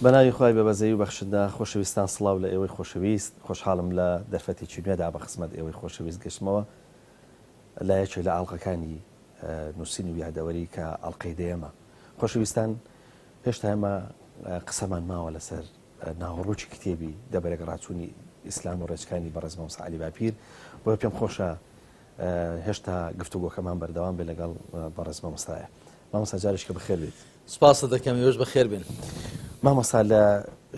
بەناوی خوای بەبەزەی و بەخشندا خۆشەویستان سڵاو لە ئێوەی خۆشەویست خۆشحاڵم لە دەرفەتێکی نوێدا بە خزمەت ئێوەی خۆشەویست گەشتمەوە لایەکێک لە ئاڵلقەکانی نووسین و یادەوەری کە ئەڵلقەی دێمە خۆشەویستان هێشتا ئێمە قسەمان ماوە لەسەر ناوەڕۆکی کتێبی دەبەرێک ڕاچوونی ئیسلام و ڕێچکانی بەڕێز مامۆستا عەلی باپیر بۆ پێم خۆشە هێشتا گفتوگۆکەمان بەردەوام بێ لەگەڵ بەڕێز مامۆستایە. مامۆستا جارێککە بەخێر بێت. سپاس دەکەم ئێوەش بەخێر بێن. مامۆستا لە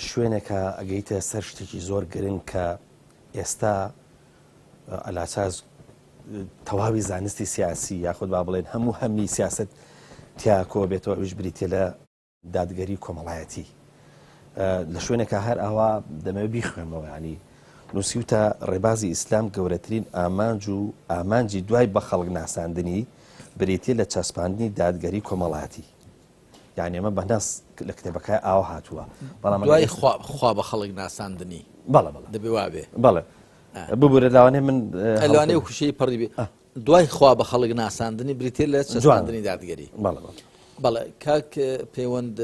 شوێنێکە ئەگەیتە سەر شتێکی زۆر گرنگ کە ئێستا ئەلاساز تەواوی زانستی سیاسی یاخود با بڵێن هەموو هەمی سیاست تیاکۆ بێتەوە ئەوش بریتێ لە دادگەری کۆمەڵایەتی لە شوێنێکە هەر ئاوا دەمەوێت بیخوێنەوە ینی نووسیوتە ڕێبازی ئیسلام گەورەترین ئامانجی دوای بە خەڵک ناساندنی بریتێ لە چەسپاندنی دادگەری کۆمەڵایەتی. یعنی ئەمە بەناس لە کتێبەکەی ئاوا هاتووە بەڵام دوای خوا بە خەڵک ناساندنی بەڵێ دەبێ وابێ بەڵێ ببوورە لاوانێ من ئەلوانەی و خوشەی پڕی بێ دوای خوا بە خەڵک ناساندنی بریتێ لە چەسپاندنی دادگەری. بەڵێ کاک پەیوەند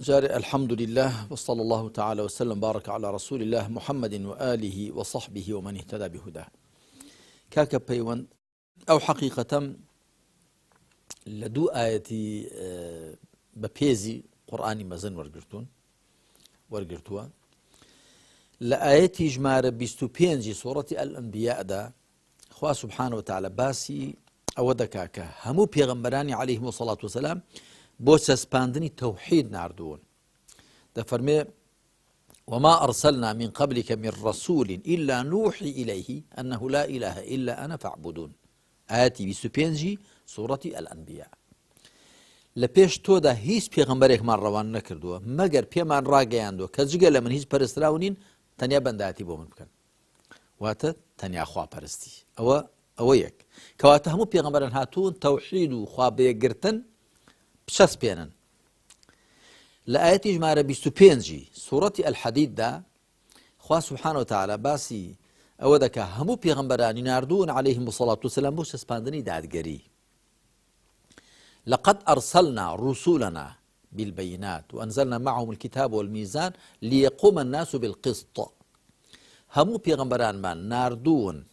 جاري الحمد لله وصلى الله تعالى وسلم بارك على رسول الله محمد وآله وصحبه ومن اهتدى بهداه. كاك بيوان أو حقيقة لدو آياتي ببيزي قرآني مزن ورقرتوا لآياتي جمار بيستوبينجي سورة الأنبياء دا خوا سبحانه وتعالى باسي أودا كاكا همو بيغمبراني عليهم الصلاة والسلام بۆ سەسپاندنی تەوحید ناردوون دەفەرمێ وما أرسلنا من قبلك من رسول إلا نوحي إليه أنه لا إله إلا أنا فاعبدون. آياتي 25 سورة الأنبياء. لپێش تۆدا هیچ پێغەمبەرێکمان ڕەوان نەکردووە مەگەر پێمان ڕاگەیاندووە کە جگە لە من هیچ پەرستراو نین تەنیا بەنداتی بۆ من بکەن واتە تەنیا خوا پەرستی ئەوە یەک کەواتە هەموو پێغەمبەران هاتوون تەوحید و خوا بەیەکگرتن بچەسپێنن. لە ئاەتی ژمارە 25 سوورەتی الحەدید دا خوا سبحانه وتعالى باسی ئەوە دەکا هەموو پێغەمبەرانی ناردوون عليهم الصلاة والسلام بۆ سەسپاندنی دادگەری. لقد أرسلنا رسولنا بالبينات وأنزلنا معهم الكتاب والميزان ليقوم الناس بالقسط. هەموو پێغەمبەرانمان ناردوون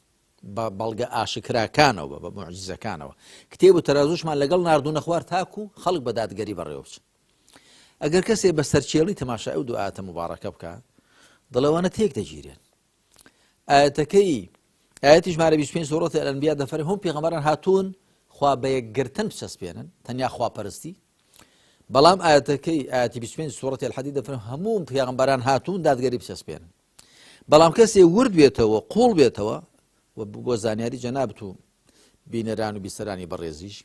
بە بەڵگە ئاشکراکانەوە بە موعجزەکانەوە کتێب و تەرازوشمان لەگەڵ ناردوونە خوار تاکو خەڵک بە دادگەری بەڕێوە بچن. ئەگەر کەسێ بە سەرچێڵی تەماشای ئەو دوو ئاەتە مبارەکە بکە دڵەوانە تێک دەگیرێن. ئاەتەکەی ئاەتی ژمارە 25 سوورەتی الأنبیاء دەفەرمێ هەموو پێغەمبەران هاتوون خوا بەیەکگرتن بچەسپێنن تەنیا خوا پەرستی. بەڵام ئاەتەکەی ئاەتی 25 سوورەتی الحەدید دەفەرمێ هەموو پێغەمبەران هاتوون دادگەری بچەسپێنن. بەڵام کەسێ ورد بێتەوە قوڵ بێتەوە بۆ زانیاری جەنابەت و بینەران و بیسەرانی بەڕێزیش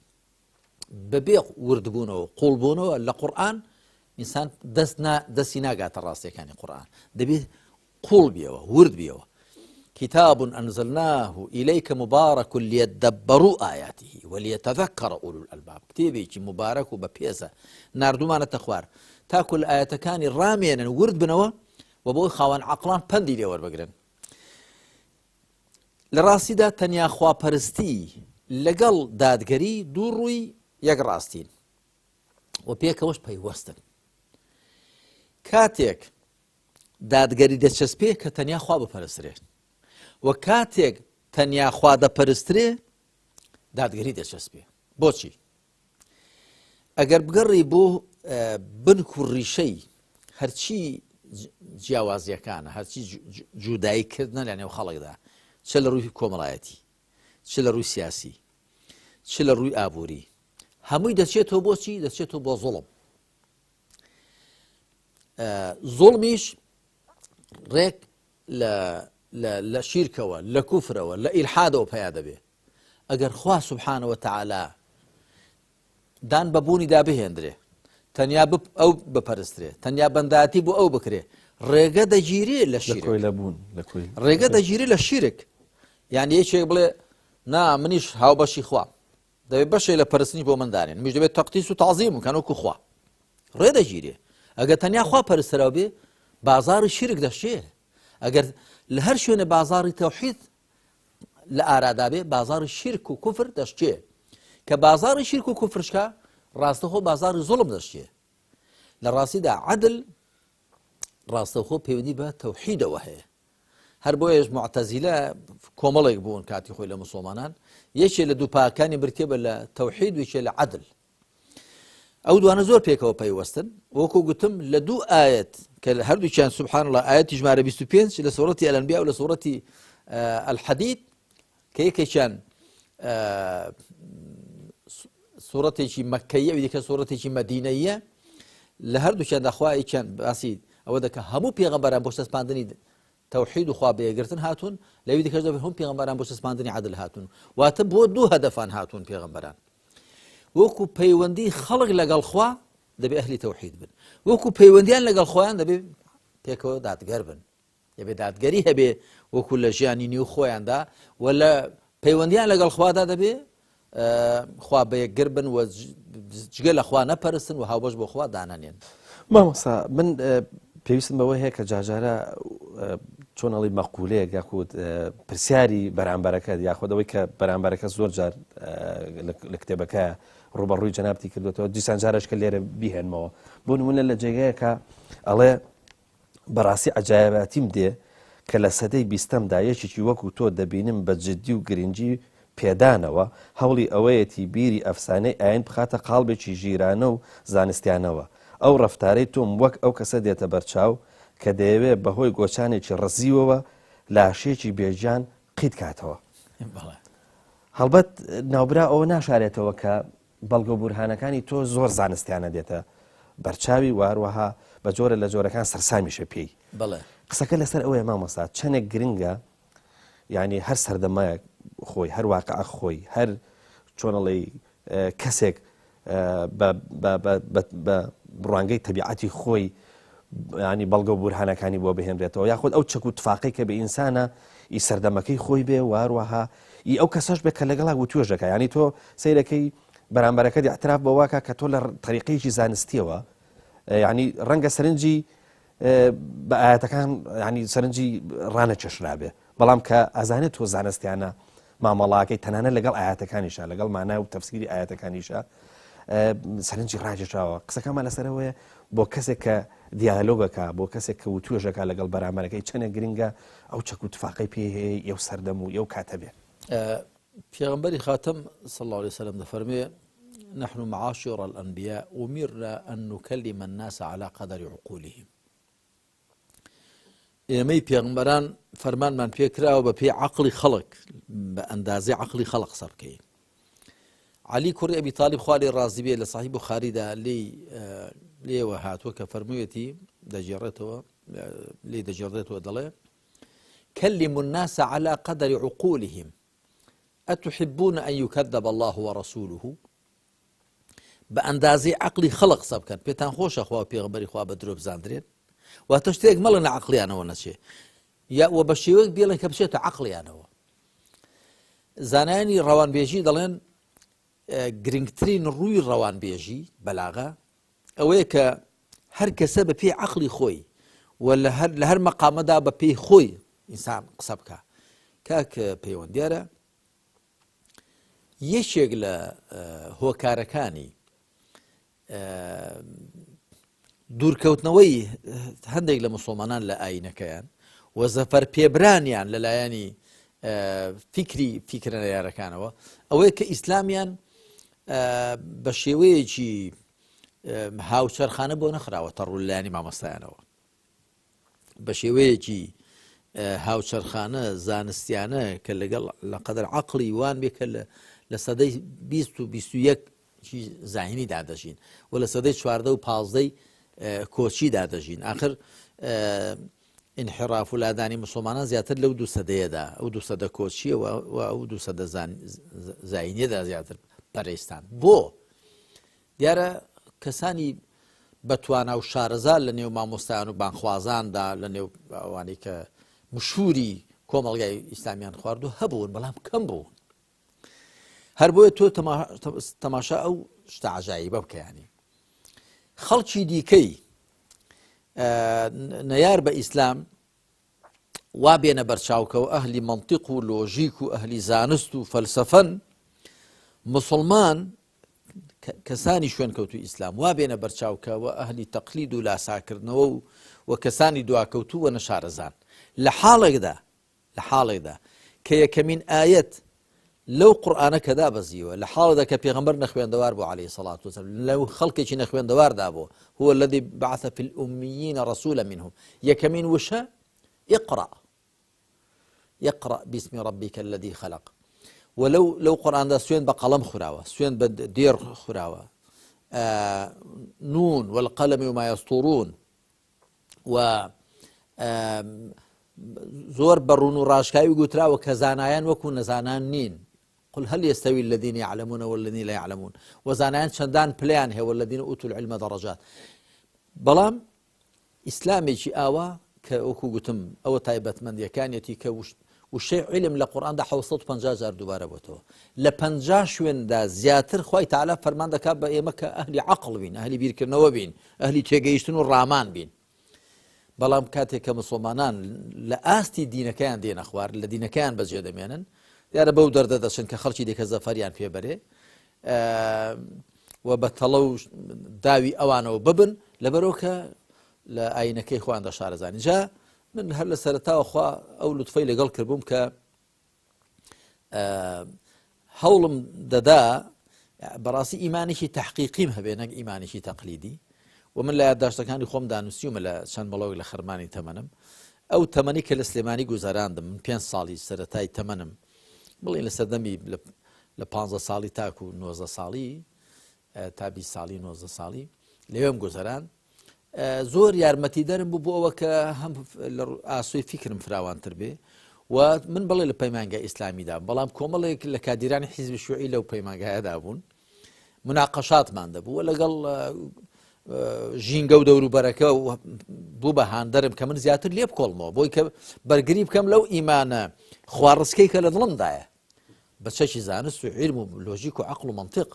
بەبێ وردبوونەوە قوڵبوونەوە لە قورئان ئینسان دەستی ناگاتە ڕاستیەکانی قورئان دەبێت قوڵ بێەوە ورد بێەوە. كتاب أنزلناه إليك مبارك ليدبروا آياته وليتذكر أولو الألباب. كتابێکی مبارك و بە پێزە ناردومانەتە خوار تاکو لە ئاەتەکانی ڕامێنن ورد بنەوە و بۆی خاوەن عەقڵان پەندی لێ وەربگرن. لە ڕاستیدا تەنیا خواپەرستی لەگەڵ دادگەری دوو ڕووی یەک ڕاستین و پێکەوەش پەیوەستن. کاتێک دادگەری دەچەسپێ کە تەنیا خوا بپەرسترێت و کاتێک تەنیا خوا دەپەرسترێ دادگەری دەچەسپێ. بۆچی؟ ئەگەر بگەڕی بۆ بنک و ڕیشەی هەرچی جیاوازیەکانە هەرچی جوداییکردنە لە نێو خەڵکدا چ لە ڕووی کۆمەڵایەتی چ لە ڕووی سیاسی چ لە ڕووی ئابووری هەمووی دەچێتەوە بۆچی دەچێتەوە بۆ زوڵم. زوڵمیش ڕێک لە شیرکەوە لە کوفرەوە لە ئیلحادەوە پیا دەبێ. ئەگەر خوا سبحانه وتعالى دان بەبوونی دا بهێندرێ تەنیا ئەو بپەرسترێ تەنیا بەنداتی بۆ ئەو بکرێ ڕێگە دەگیرێ لە شیرک ڕێگە دەگیرێ لە شیرک. یعنی یەکێک بڵێ نا منیش هاوبەشی خوا دەبێت بەشێ لە پەرستنی بۆ مندارێن میش دەبێت تەقدیس و تەعزیم بکەن وەکو خوا ڕێ دەگیرێ. ئەگەر تەنیا خوا پەرستراو بێ بازاری شیرک دەشێ. ئەگەر لە هەر شوێنە بازاری تەوحید لە ئارادا بێ بازاری شیرک و کوفر دەشتێ کە بازاری شیرک و کوفرشکە ڕاستەخۆ بازاری زوڵم دەشتێ. لە ڕاستیدا عەدل ڕاستەوخۆ پەیوەندی بە تەوحیدەوە هەیە. هەر بۆیەش معتەزیلە کۆمەڵێک بوون کاتی خۆی لە مسلمانان، یەکێ لە دوو پاکانی بریتێ بە لە تەوحید و یەکێ لە عەدل. ئەو دوانە زۆر پێکەوە پەیوەستن. وەکو گوتم لە دوو ئاەت کە هەردووکیان سبحان الله ئاەتی ژمارە 25 لە سوورەتی ئەلەنبیا و لە سوورەتی الحەدید کە یەکێکیان سوورەتێکی مەککەیە و دیکە سوورەتێکی مەدینەیە، لە هەردووکیاندا خوا یەکیان باسی ئەوە دەکە هەموو پێغەمبەران بۆ سەسپاندنی تەوحید و خوا بەیەکگرتن هاتوون، لەوی دیکەش دەبێت هەموو پێغەمبەران بۆ سەسپاندنی عەدل هاتوون، واتە بۆ دوو هەدەفان هاتوون پێغەمبەران. وەکو پەیوەندی خەڵک لەگەڵ خوا دەبێت ئەهلی تەوحید بن، وەکو پەیوەندیان لەگەڵ خۆیان دەبێت پێکەوە دادگەر بن، دەبێت دادگەری هەبێ وەکو لە ژیانی نێو خۆیاندا، و لە پەیوەندیان لەگەڵ خوادا دەبێت خوا بەیەکگر بن و جگە لە خوا نەپەرستن و هاوبەش بۆ خوا دانانێن. مامۆستا من پێویستم بەوە هەیە کە جاجارە چۆن ئەڵی مەقولەیەک یاخود پرسیاری بەرامبەرەکەت یاخودەوەی کە بەرامبەرەکە زۆر جار لە کتێبەکە ڕوبەڕووی جەنابتی کردوێتەوە، دیسان جارشکە لێرە بیهێنمەوە. بۆ نمونە لە جێگەیەکە ئەڵێ بەڕاستی عەجایباتیم دێ کە لە سەدەی 20دا یەکێکی وەکو تۆ دەبینم بە جددی و گرنگی پێدانەوە هەوڵی ئەوەیەتی بیری ئەفسانەی ئاین بخاتە قاڵبێکی ژیرانە و زانستیانەوە. ئەو ڕەفتارەی تۆم وەک ئەو کەسە دێتە بەرچاو کە دەیەوێت بەهۆی گۆچانێکی ڕزیوەوە لاشێکی بێجان قیت کاتەوە. هەڵبەت ناوبرا ئەوە ناشارێتەوە کە بەڵگە و بورهانەکانی تۆ زۆر زانستیانە دێتە بەرچاوی واروەها بە جۆرە لە جۆرەکان سەرسامیشە پێی. قسەکە لەسەر ئەوەیە مامۆستا چەندێک گرنگە، یعنی هەر سەردەمایەک خۆی هەر واقع خۆی هەر چۆنەڵی کەسێک بە ڕوانگەی تەبیعەتی خۆی ینی بەڵگە و بورهانەکانی بۆ بهێنرێتەوە، یاخود ئەو چەک و تفاقی کە بە ئینسانە ئی سەردەمەکەی خۆی بێ واروەها ئی ئەو کەسەش بێ کە لەگەڵا و توێژەکە، ینی تۆ سەیرەکەی بەرامبەرەکە اعتراف بەواکە کە تۆ لە طریقەیەکی زانستیەوە، ینی ڕەنگە سەرنجی بە ئاەتەکان ینی سەرنجی ڕانەچێشرابێ، بەڵام کە ئەزانێت تۆ زانستیانە مامەڵاکەی تەنانە لەگەڵ ئاەتەکانیشە لەگەڵ مانای و تەفسیری ئاەتەکانیشە سەرنجی ڕاجێشاوە. قسەکەمان لەسەرەوەیە بۆ کەسێک کە دیالۆگەکە، بۆ کەسێک کە وتوێژەکە لەگەڵ بەرامبەرەکەی چەندێک گرنگە ئەو چەک و تفاقی پێ هەیە ئێو سەردەم و ئێو کاتە بێ. پێغەمبەری خاتم صلى الله عليه وسلم دەفەرمێ نحن معاشر الأنبياء أمرنا أن نكلم الناس على قدر عقولهم. ئێمەی پێغەمبەران فەرمانمان پێکراوە بە پێی عەقڵی خەڵک، بە ئەندازەی عەقڵی خەڵک قسە بکەین. علی کوڕی ئەبی طالب خوا لێی ڕازی بێ لە صحیح بوخاریدا لێوە هاتووە کە فەرموویەتی دەجێڕێتەوە لێ دەجێڕێتەوە دەڵێ كلموا الناس على قدر عقولهم أتحبون أن يكذب الله ورسوله. بأندازي عقلي خلق سبكن بيتان خوش أخوة بيغمبري خوا بدروب زاندرين وتشترك ملنا عقلي أنا ونشي يا وبشيوك بيلا كبشيت عقلي أنا زاناني روان بيجي دلين گرنگترین ڕووی ڕەوان بێژی بەلاغا ئەوەیە کە هەر کەسە بە پێی عەقڵی خۆی و لە هەر مەقامەدا بە پێی خۆی ئینسان قسە بکە. کاکە پەیوەندیارە یەکێک لە هۆکارەکانی دوورکەوتنەوەی هەندێک لە مسلمانان لە ئاینەکەیان و زەفەر پێبرانیان لەلایەنی فیکرە یارەکانەوە ئەوەیە کە ئیسلامیان بە شێوەیەکی هاوچەرخانە بۆ نەخراوەتە ڕوولایانی مامۆستایانەوە، بە شێوەیەکی هاوچەرخانە زانستیانە کە لەگەڵ لە قەدەر عەقڵی وان بێ کە لە سەدەی 20 و 21 زاهینی دادەژین و لە سەدەی 14 و 15 کۆچی دادەژین. آخر انحراف و لادانی مسلمانان زیاتر لەو دوو سەدەیەدا ئەو دوو سەدە کۆچیە و ئەو دوو سەدە زاینیەدا زیاتر پەرێستان. بۆ دیارە کەسانی بەتوانە و شارەزار لە نێو مامۆستایان و بانخوازاندا لە نێو ئەوانەی کە مشهوری کۆمەڵگای ئیسلامیان خواردو هەبوون، بەڵام کەم بوون. هەر بۆیە تۆ تەماشا ئەو شتە عەجایبە بکەیانی خەڵکی دیکەی نەیار بە ئیسلام وا بێنە بەرچاوکەوە ئەهلی مەنتیق و لۆژیک و ئەهلی زانست و فەلسەفەن، مسلمان کەسانی شوێن کەوتوی ئیسلام وا بێنە بەرچاوکەوە ئەهلی تەقلید و لاساکردنەوە و کەسانی دواکەوتوو و نەشارەزان لە حاڵێکدا کە یەکەمین ئاەت لەو قورئانە کە دابەزیوە لە حاڵدا کە پێغەمبەر نەخوێندەوار بوو عەلەیهی سەڵات وسەلام لەو خەڵکێکی نەخوێندەواردا بوو هو الذي بعث في الأميين رسولا منهم یەکەمین وشە اقرأ باسم ربك الذي خلق ولو قرآن دا سوين بقلم خراوة سوين بدير خراوة نون والقلم وما يسطرون و زور برون راشكاي وقترا وكزانايان وكو نزانان نين قل هل يستوي الذين يعلمون والذين لا يعلمون وزانايان شندان بلان هي والذين أوتوا العلم درجات بلام إسلامي شي آوا كأوكو قتم أو تايبت من يكانيتي كوش والشيء علم لقرآن ده حوصلت 50,000 دوباره بوتو ل 50 شوين ده زياتر خوي تعالى فرمان ده كاب ايمك اهلي عقل بين اهلي بيركرنوا بين اهلي تيجيشتن الرامان بين بلام كاتي كمسلمانان لاستي دين كان دين اخبار الذين كان بزيد مينن يعني بو درددشن كخلشي ديك زفريان في بري وبتلو داوي اوانو ببن لبروكا لاينكي اخوان ده شارزان جاء من هلا سرتا اخوا او لطفي لقال كربوم ك هولم ددا براسي ايماني شي تحقيقي ما بينك ايماني شي تقليدي ومن لا يداشت كان يخوم دانوسيوم لا شان بلوغ لخرماني تمنم او تمني كالسليماني جوزراندم من 5 سالي سرتاي تمنم بلين لسدمي ل 15 سالي تاكو 19 سالي تابي سالي 19 سالي اليوم جوزران زۆر یارمەتیدەرم بوو بۆ ئەوە کە هەم ئاسوی فکرم فراوانتر بێ و من بڵێ لە پەیمانگای ئیسلامیدا بەڵام کۆمەڵێک لە کادیرانی حیزب شوعی لەو پەیمانگایەدا بوون مناقەشاتمان دەبوو لەگەڵ ژینگە و دەوروبەرەکە بوو بە هاندەرم کە من زیاتر لێ بکۆڵمەوە بۆی کە بەرگری بکەم لەو ئیمانە خواڕسکەی کە لە دڵمدایە بە چەکی زانست و علم و لۆژیک و عەقڵ و مەنتیق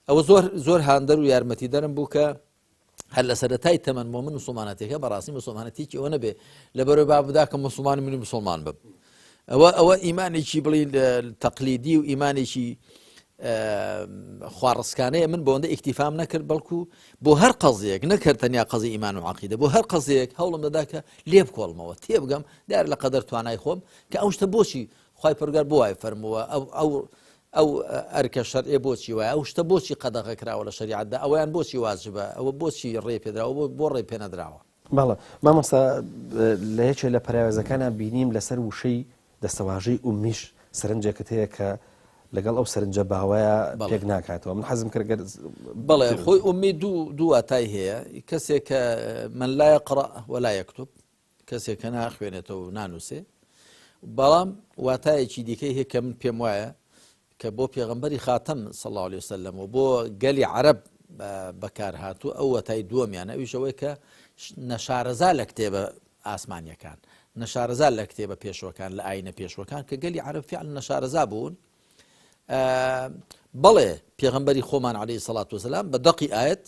ئەوە زۆر هاندەر و یارمەتیدەرم بوو کە هەر لە سەرەتای تەمەن مۆمن موسڵمانەتێکە بەڕاستی موسڵمانەتێکی ئەوە نەبێ لەبەرەوەی با بدا کە موسڵمانی منی موسڵمان بم ئەوە ئیمانێکی بڵین تەقلیدی و ئیمانێکی خواڕسکانەیە من بۆ ئەوەندە ئیکتیفام نەکرد بەڵکو بۆ هەر قەزیەک نەکرد تەنیا قەزی ئیمان و عەقیدە بۆ هەر قەزیەک هەوڵم دەدا کە لێ بکۆڵمەوە تێبگەم دیار لە قەدەر توانای خۆم کە ئەو شتە بۆچی خوای پەروەردگار بۆ وای فەرمووە ئەو ئەرکە شەرعێ بۆچی وایە ئەو شتە بۆچی قەدەغە کراوە لە شەریعەتدا ئەویان بۆچی واجبە ئەوە بۆچی ڕێ پێدراوە بۆ ڕێ پێ نەدراوە بەڵێ مامۆستا لە یەکێک لە پەراوێزەکانە بینیم لەسەر وشەی دەستەواژەی ئومیش سەرنجێکت هەیە کە لەگەڵ ئەو سەرنجە باوایە پێک ناکاتەوە من حەزم کرد بەڵێ خۆی ئومی دوو واتای هەیە کەسێک کە من لا يقرأ ولا يكتب کەسێک کە ناخوێنێتەوە و نانووسێ بەڵام واتایەکی دیکەی هەیە کە من پێم وایە کە بۆ پێغەمبەری خاتەم صلی الله عليه وسلم و بۆ گەلی عەرەب بەکار هاتوو ئەو وەتای دووەمیانە ئەویش ئەوەی کە نەشارەزا لە کتێبە ئاسمانیەکان نەشارەزا لە کتێبە پێشوەکان لە ئاینە پێشوەکان کە گەلی عەرەب فعلا نەشارەزا بوون بەڵێ پێغەمبەری خۆمان عەلەیهی سەڵات وسەلام بە دەقی ئاەت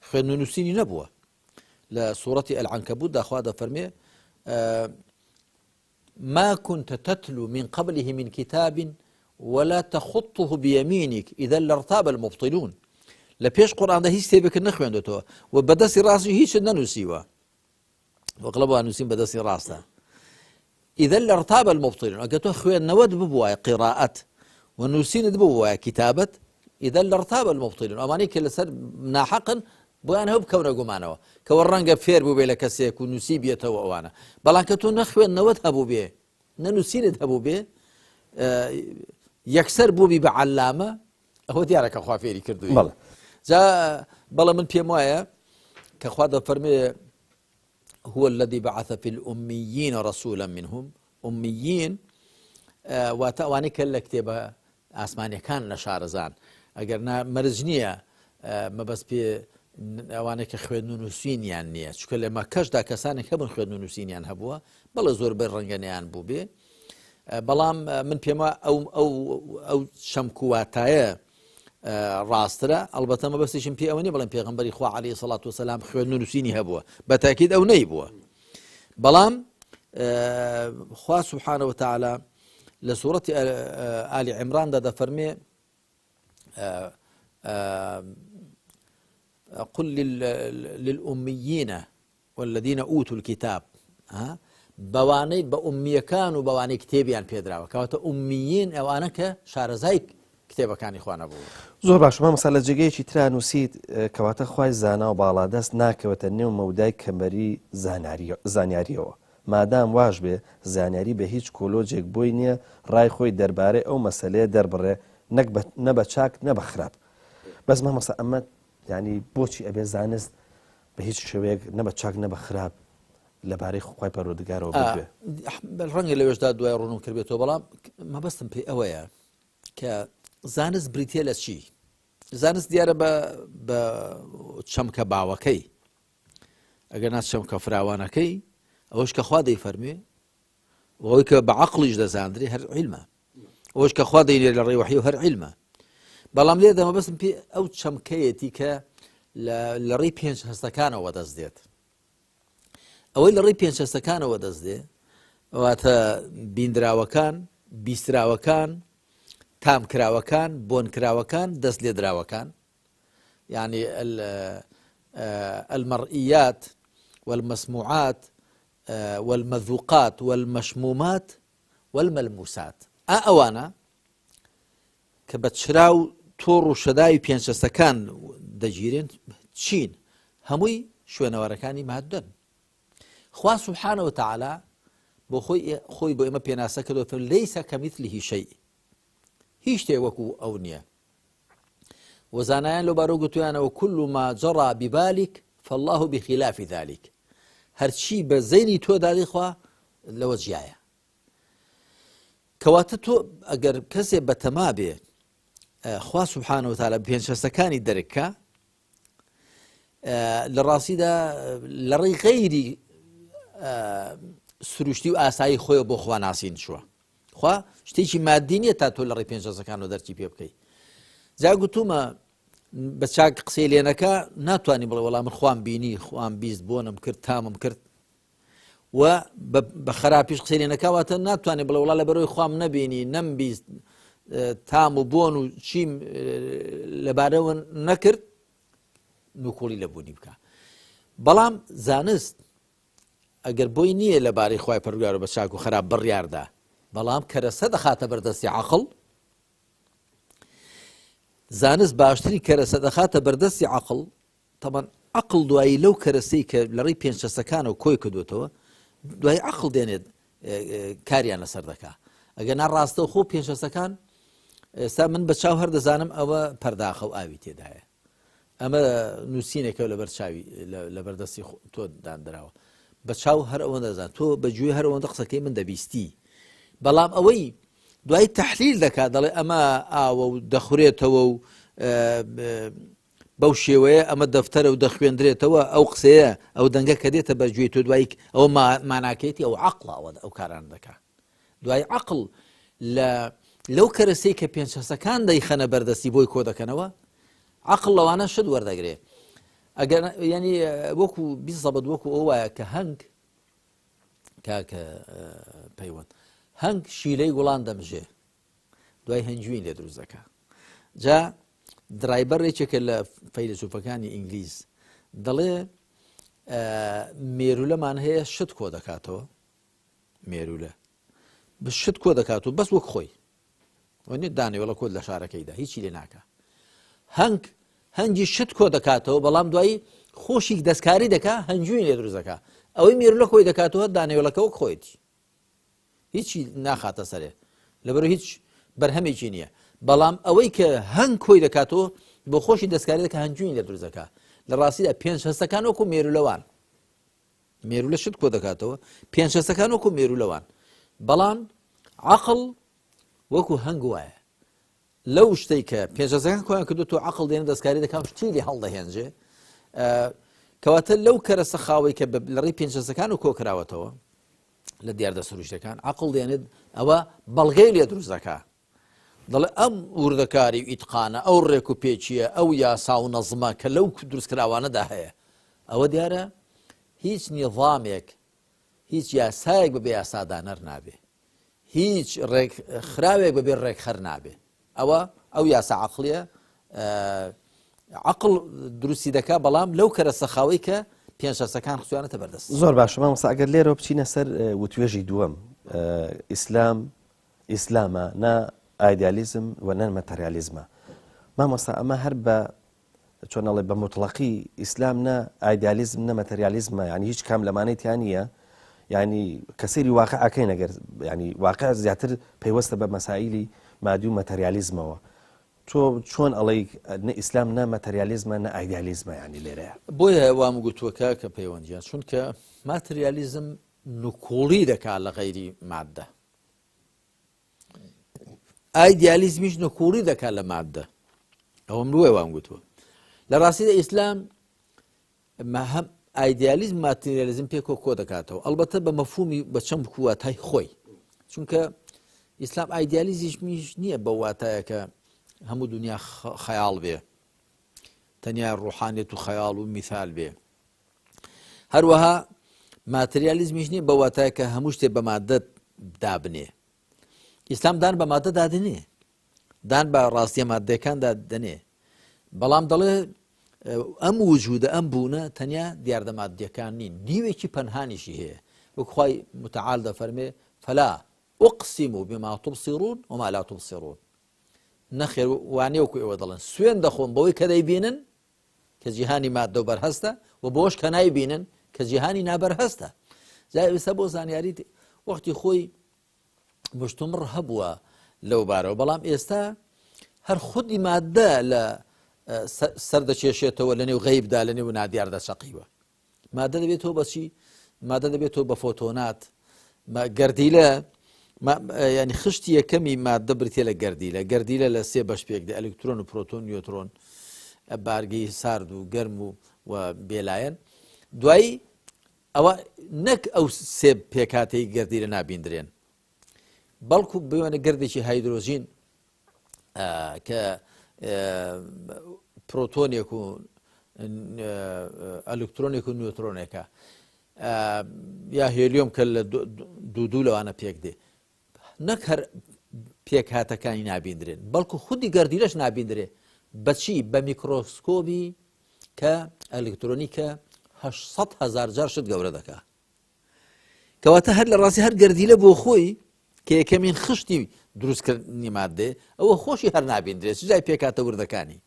خوێن و نووسینی نەبووە لە سوورەتی ئەلعنکەبوتدا خوا دەفەرمێ ما كنت تتلو من قبله من كتاب ولا تخطه بيمينك إذا لارتاب المبطلون لبيش قرآن ده هيش تبك نخوين دوتو وبدسي راسي هيش ننسيوا وقلبوا نسيم بدسي راسه إذا لارتاب المبطلون أقتو خوين نود ببواي قراءة ونسين ببواي كتابة إذا لارتاب المبطلون أماني كل سر ناحقا بوان هو بكون قمانوا كورنجا فير بو بيلا كسيك ونسيب يتو وانا بلان كتو نخوين نود هبو بيه ننسين هبو بيه يكسر بوبي بعلامة هو ديارك أخوة فيري كردوي بلى بلى من بيموايا كأخوة فرمي هو الذي بعث في الأميين رسولا منهم أميين واني كلا كتابة آسمانيا كان نشارزان أجرنا مرزنية ما بس بي واني كخوين نونسين يعني شكل ما كش دا كسانك هم خوين نونسين يعني هبوا بلى زور برنجانيان بوبي بەڵام من پێما ئەو شەمکوواتایە ڕاسترە ئەڵبەتە مەبەستیشم پێ ئەوە نیە بەڵام پێغەمبەری خوا عەلەیهی سەڵات وسەلام خوێن و نووسینی هەبووە بەتاکید ئەو نەیبووە بەڵام خوا سوبحانە وتەعالە لە سوورەتی ئالی عیمراندا دەفەرمێ قل للأميين والذين أوتوا الكتاب بەوانەی بە ئومیەکان و بەوانەی کتێبیان پێدراوە کەواتە ئومیین ئەوانە کە شارەزای کتێبەکانی خوا نەبوو. زۆر باشمە مەسەلە جێگەیەکی ترا نووسیت کەواتە خوای زانا و باڵادەست ناکەوێتە نێو مەودای کەمەری زانیاریەوە مادام واش بێ زانیاری بە هیچ کۆلۆجێک بۆی نییە ڕای خۆی دەربارەی ئەو مەسەلەیە دەربڕێ نە بە چاک نە بە خراپ بەس مەسە ئەمە ینی بۆچی ئەبێ زانست بە هیچ شێوەیەک نە بە چاک نە بە خراپ لەبارەی خوای پەروەردگارەوە بێ ڕەنگە لەوێشدا دوای ڕوونم کردێتەوە بەڵام مەبەستم پێی ئەوەیە کە زانست بریتە لە چی؟ زانست دیارە بە چەمکە باوەکەی ئەگەر ناچ چەمکە فراوانەکەی ئەوەش کە خوا دەیفەرمێ ئەوەی کە بە عەقڵیش دەزاندرێ هەر عیلمە ئەوەش کە خوا دەینێ لە ڕێی وەحی و هەر عیلمە بەڵام لێرە مەبەستم پێ ئەو چەمکەیەتی کە لە ڕێی پێنج هەستەکانەوە دەست دێت ئەوەی لە ڕێی پێنج هەستەکانەوە دەست دێ ئەواتە بیندراوەکان بیستراوەکان تامکراوەکان بۆنکراوەکان دەست لێدراوەکان یعنی المرئيات والمسموعات والمذوقات والمشمومات والملموسات ئەوانە کە بە چراو تۆڕ و شەدای پێنج هەستەکان دەگیرێن چین هەمووی شوێنەوەرەکانی مادەن خوا سبحانه وتعالى بۆ خۆی بۆ ئێمە پێناسە کردوتە لەیسە کەمیثلیه شەیء هیچ شتێک وەکو ئەو نییە وەزانایان لەبارەوە گوتویانەوە كل ما جرى ببالك فالله بخلاف ذلك هەرچی بە زەینی تۆ داڵی خوا لەوە جیایە کەواتە تۆ ئەگەر کەسێ بەتەما بێ خوا سبحانه وتعالى پێنج هەستەکانی دەرکە لە ڕاستیدا لە ڕێی غەیری سروشتی و ئاسایی خۆی بۆ خوا ناسین چووە خوا شتێکی مادی نییە تا تۆ لە ڕێی پێنج هەستەکانەوە دەرکی پێ بکەیت جا گوتومە بە چاک قسەی لێنەکە ناتوانانی بڵێ وەڵام من خوام بینی خوام بیست بۆنم کرد تامم کرد و بە خراپیش قسەی لێنەکە واتە ناتوانانی بڵێ وڵا لەبەرەوەی خوام نەبینی نەمبیست تام و بۆن و چیم لەبارەوە نەکرد نوکۆڵی لەبوونی بکە بەڵام زانست ئەگەر بۆی نییە لەبارەی خوای پەروەردگار بە چاک و خراپ بڕیاردا بەڵام کەرەسە دەخاتە بەردەستی عەقڵ زانست باشتری کەرەسە دەخاتە بەردەستی عەقڵ تەبەن عەقڵ دوایی لەو کەرەسەی کە لە ڕێی پێنج هەستەکانەوە کۆی کردوێتەوە دوای عەقڵ دێنێت کاریان لەسەر دەکا ئەگەر ناڕاستە خۆ پێنج هەستەکان ئێستا من بە چاو هەر دەزانم ئەوە پەرداخە و ئاوی تێدایە ئەمە نووسینێکە لەبەر چاوی لە بەردەستی تۆ دانراوە بە چاو هەر ئەوەندە دەزان تۆ بەگوێ هەر ئەوەندە قسەکەی من دەبیستی بەڵام ئەوەی دوای تەحلیل دەکات دەڵێ ئەمە ئاوە و دەخورێتەوە و بەو شێوەیە ئەمە دەفتەرە و دەخوێندرێتەوە ئەو قسەیە ئەو دەنگە کە دێتە بەگوێی تۆ دوای ئەوە ماناکەیەتی ئەو عەقڵەوە ئەو کاران دەکات دوای عەقڵ لەو کەرەسەی کە پێنج هەستەکان دەیخەنە بەردەستی بۆی کۆ دەکەنەوە عەقڵ لەوانە شت وەردەگرێ ئەگەر ینی وەکو بیسەبەت وەکو ئەو وایە کە هەنگ کاکە پەیوەند هەنگ شیلەی گوڵان دەمژێ دوای هەنجوین لێ دروست دەکا جا درایبەرێکێکە لە فەیلسوفەکانی ئینگلیز دەڵێ مێرولەمان هەیە شت کۆ دەکاتەوە مێرولە شت کۆ دەکاتەوە بەس وەک خۆی وەنێ دانێوەڵە کۆت لە شارەکەیدا هیچی لێ ناکە هەنگی شت کۆ دەکاتەوە بەڵام دوایی خۆشی دەستکاری دەکا هەنجوین لێ دروست دەکا ئەوەی مێرولە کۆی دەکاتەوە دانێوەڵەکە وەک خۆیەتی هیچی ناخاتە سەرێ لەبەرەوە هیچ بەرهەمێکی نییە بەڵام ئەوەی کە هەنگ کۆی دەکاتەوە بۆ خۆشی دەستکاری دەکە هەنجوین لێ دروست دەکا لە ڕاستیدا پێنج هەستەکان وەکو مێرولەوان مێرولە شت کۆ دەکاتەوە پێنج هەستەکان وەکو مێرولەوان بەڵام عەقڵ وەکو هەنگ وایە لەو شتەی کە پێنج هەستەکان کۆیان کردووە عەقڵ دێنە دەستکاری دەکا شتی لێ هەڵدەهێنجێ کەواتە لەو کەرەسە خاوەی کە لە ڕێی پێنج هەستەکان و کۆکراوەتەوە لە دیاردە سروشتەکان عەقڵ دێنێت ئەوە بەڵگەی لێ دروست دەکا دەڵێ ئەم وردەکاری و ئیتقانە ئەو ڕێک و پێچیە ئەو یاسا و نەزمە کە لەو دروستکراوانەدا هەیە ئەوە دیارە هیچ نیظامێک هیچ یاسایەک بەبێ یاسادانەر نابێ هیچ ڕێک خراوێک بەبێ ڕێک خەر نابێ ئەوە ئەو یاسا عەقڵیە عقل دروستی دەکا بەڵام لەو کەرە سەخاوی کە پێنجشەسەکان خسویانەتە بەردەست. زۆر باش مامۆستا ئەگەر لێرە بچینە سەر وتوێژی دووەم ئیسلامە نا ئایدیالیزم و نەن مەتەریالیزمە. مامۆستا ئەمە هەر بە چۆن ئەڵێ بە مطلقی ئیسلام نە ئایدیالیزم نە مەتەریالیزمە، ینی هیچ کام لەمانەی تیان نییە، ینی کەسێری واقعەکەی نەگەر ینی واقع زیاتر پەیوەستە بە مەسائیلی مادی و مەتەریالیزمەوە. تۆ چۆن ئەڵێ ئیسلام نە مەتەریالیزمە نە ئایدیالیزمە ینی لێرەیە؟ بۆیە وام گوتووەکە کە پەیوەندیان چونکە ماتریالیزم نکوڵی دەکات لە غەیری مادە، ئایدیالیزمیش نکوڵی دەکات لە مادە. ئەوەم بۆیە وام گوتووە لە ڕاستیدا ئیسلام هەم ئایدیالیزم ماتریالیزم پێکۆ کۆ دەکاتەوە، ئەلبەتە بە مەفهومی بە چەند واتای خۆی، چونکە ئیسلام ئایدیالیزمیش نییە بە واتایە کە هەموو دنیا خەیاڵ بێ، تەنیا ڕوحانێت و خەیاڵ و میثال بێ. هەروەها ماتریالیزمیش نییە بە واتایە کە هەموو شتێ بە مادە دابنێ. ئیسلام دان بە مادە دادنێ، دان بە ڕاستیە مادەکان دادنێ، بەڵام دەڵێ ئەم وجودە ئەم بوونە تەنیا دیاردە مادیەکان نین، دیوێکی پەنهانیشی هەیە. وەکخوای متعال دەفەرمێ فەلا ئوقسم بما تبصرون وما لا تبصرون. نەخێر وانێ وەکو ئێوە دەڵێن سوێن دەخۆن بەوەی کە دەیبینن کە جیهانی مادە و بەرهەستە و بۆش کە نایبینن کە جیهانی نابەرهەستە. جا ئێستا بۆ زانیاری وەختی خۆی مشتومڕ هەبووە لەو بارەوە، بەڵام ئێستا هەر خودی مادە لە سەردەکێشێتەوە لە نێو غەیبدا لە نێو نادیاردا شەقیوە. مادە دەبێتەوە بەچی؟ مادە دەبێتەوە بە فۆتۆنات، گەردیلە، ینی خشتی یەکەمی مادە بریتێ لە گەردیلە لە سێ بەش پێکدا ئەلکترۆن و پرۆتۆن نیۆترۆن، بارگەی سارد و گەرم و بێلایەن. دوایی ئەوە نەک ئەو سێ پێکاتەی گەردیلە نابیندرێن، بەڵکو بوێنە گەردێکی هایدرۆژین کە پرۆتۆنێک و ئەلکترۆنێک و نیۆترۆنێکە، یا هێلیۆم کە لە دوو لەوانە پێک دێ، نەک هەر پێکهاتەکانی نابیندرێن بەڵکو خودی گەردیلەش نابیندرێ. بەچی؟ بە میکرۆسکۆبی کە ئەلکترۆنی کە 800,000 جار شت گەورە دەکا. کەواتە هەر لە ڕاستی هەر گەردیلە بۆ خۆی کە یەکەمین خشتی دروستکردنی مادێ ئەوە خۆشی هەر نابیندرێت جای پێکاتە وردەکانی.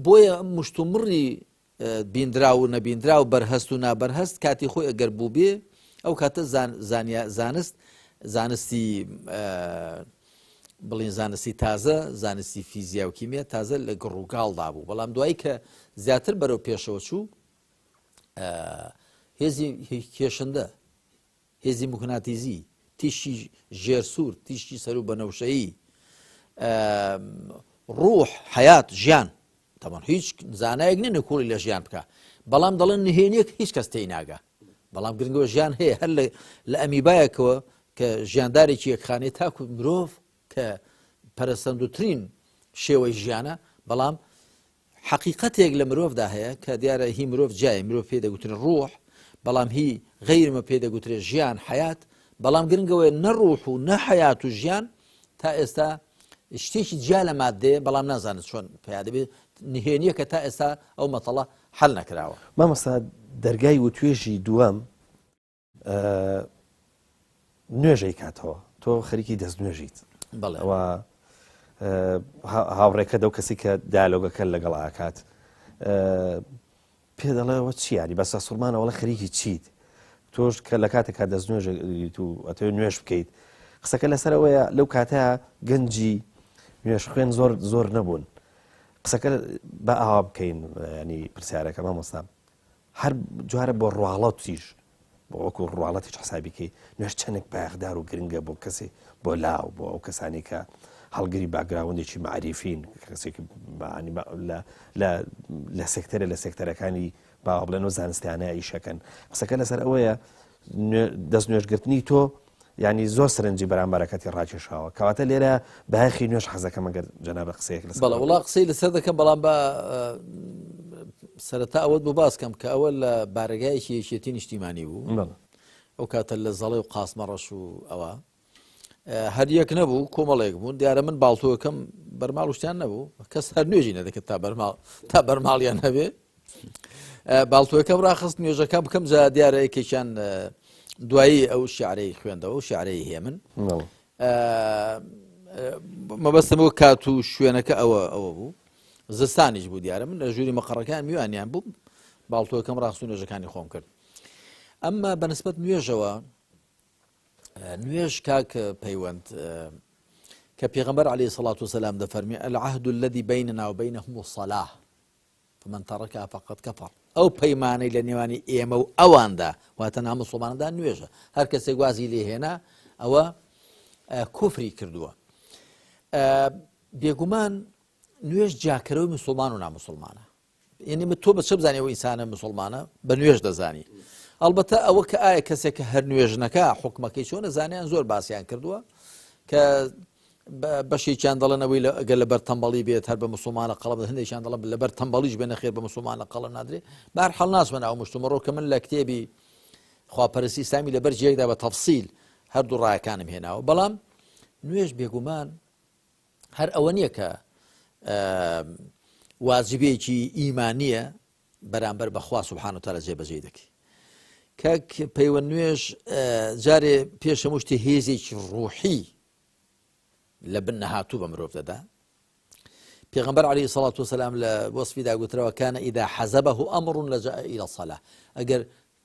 بۆیە مشتومڕی بیندرا و نەبیندرا و بەرهەست و نابەرهەست کاتی خۆی ئەگەر بوو بێ ئەو کاتە زانستی بڵین زانستی تازە، زانستی فیزیا و کیمیا تازە لە گڕووگاڵدا بوو. بەڵام دوایی کە زیاتر بەرەو پێشەوە چوو، هێزی کێشندە، هێزی موکناتیزی، تیشی ژێرسوور، تیشی سەر و بەنەوشەیی، ڕوح، حەیات، ژیان، تەمان هیچ زانایەک نێ نکوڵی لە ژیان بکە، بەڵام دەڵێن نهێنیەک هیچ کەس تێی ناگا. بەڵام گرنگەوە ژیان هەیە، هەر لە ئەمیبایەکەوە کە ژیاندارێکی یەکخانەی تاکو مرۆڤ کە پەرەسەندوترین شێوەی ژیانە، بەڵام حەقیقەتێک لە مرۆڤدا هەیە کە دیارە هی مرۆڤ جایە، مرۆڤ پێ دەگوترێن ڕوح، بەڵام هی غەیرمە پێ دەگوترێت ژیان، حەیات. بەڵام گرنگەوە نە ڕوح و نە حەیات و ژیان تا ئێستا شتێکی جیا لە مادەیە، بەڵام نازانێت چۆن پێیا دەبێت نهێنیە کە تا ئێستا ئەو مەتەڵە حەل نەکراوە. مامۆستا دەرگای وتوێژی دووەم نوێژەی کاتەوە، تۆ خەریکی دەست نوێژیت، ئەوە هاوڕێکە دەو کەسی کە دایالۆگەکە لەگەڵ ئاکات پێ دەڵێەوە چی ینی بەسە سوڵمانەوەڵە خەریکی چیت؟ تۆش کە لە کاتێکا دەست نوێژیت و ئەتەوێت نوێژ بکەیت، قسەکە لەسەرەوەیە لەو کاتەیە گەنجی نوێژ خوێن زۆر نەبوون. قسەکە بە ئاوا بکەین، ینی پرسیارەکە مامۆستا هەر جوارە بۆ ڕواڵەتیش بۆ وەکو ڕواڵەتیش حسابیکەی نوێژ چەندێک بایەخدار و گرنگە بۆ کەسێ بۆ لاو بۆ ئەو کەسانی کە هەڵگری باگراوندێکی معریفین، کەسێکی لە سێکتەرە لە سێکتەرەکانی باوا بڵێن و زانستیانە ئیشەکەن. قسەکە لەسەر ئەوەیە دەست نوێژگرتنی تۆ ینی زۆر سەرنجی بەرامبەرەکەتی ڕاکێشاوە، کەواتە لێرە بەهەخی نوێژ حەزەکەم ئەگەر جەنابە قسەیەک لەسەر وڵا قسەی لەسەر دەکەم، بەڵام بە سەرەتا ئەوەت بۆ باسکەم کە ئەوە لە بارگایەکی یەکێتی نیشتیمانی بوو، ئەو کاتە لە زەڵێ و قاسمە ڕەش و ئەوە هەر یەک نەبوو کۆمەڵێک بوون دیارە من باڵتۆکەم بەرماڵ شتیان نەبوو کەس هەر نوێژی نەدەکرد تا بەرماڵیان هەبێ باڵتۆەکەم ڕاخست نوێژەکە بکەم جا دیارە یەکێکیان دوایی ئەو شیعرەی خوێندەوە و شیعرەی هەیە من مەبەستمەوە کات و شوێنەکە ئەوە بوو زستانیش بوو دیارە من لە ژووری مەقەڕەکان میوانیان بوو باڵتۆەکەم ڕاست و نوێژەکانی خۆم کرد ئەمما بەنسبەت نوێژەوە نوێژ کاک پەیوەند کە پێغەمبەر عەلەیهی سەڵات وسەلام دەفەرمێ العهد الذي بيننا وبينهم الصلاة فمن تركها فقد كفر ئەو پەیمانەی لە نێوانی ئێمە و ئەواندا واتە ناو موسڵمانەدا نوێژە هەر کەسێک وازی لێ هێنا ئەوە کوفری کردووە بێگومان نوێژ جاکەرەوەی موسڵمان و ناموسڵمانە یعنی تۆ بە چه بزانێ ئەو ئینسانە موسڵمانە بە نوێژ دەزانی ئەلبەتە ئەوە کە ئایا کەسێک هەر نوێژنەکە حکمەکەی چۆنە زانیان زۆر باسییان کردووە کە بەشێکیان دەڵێنەوەی ئەگەر لەبەر تەمبەڵی بێت هەر بە موسڵمانە قەڵم هەندێکیان دەڵێن لەبەر تەمبەڵیش بێنە خێر بە موسڵمانە قەڵم نادرێت بەهەرحاڵ ناچمە ناو مشتومەڕۆ کە من لە کتێبی خواپەرستی ئیسلامی لەبەر جێیەکدا بە تەفسیل هەردوو ڕایەکانم هێناوە بەڵام نوێژ بێگومان هەر ئەوە نییە کە واجبێکی ئیمانیە بەرامبەر بەخوا سوبحانە وتعالە جێبەجێ دەکەی کاک پەیوەند نوێژ جارێ پێش هەموو شتێ هێزێکی ڕوحی لە بن نەهاتوو بە مرۆڤ دەدا پێغەمبەر عەلەیهی سەڵات وسەلام لە وەسفیدا گوترەوە کانە ئیدا حەزەبەه ئەمڕ لەجاء ئیلە الصەلاة ئەگەر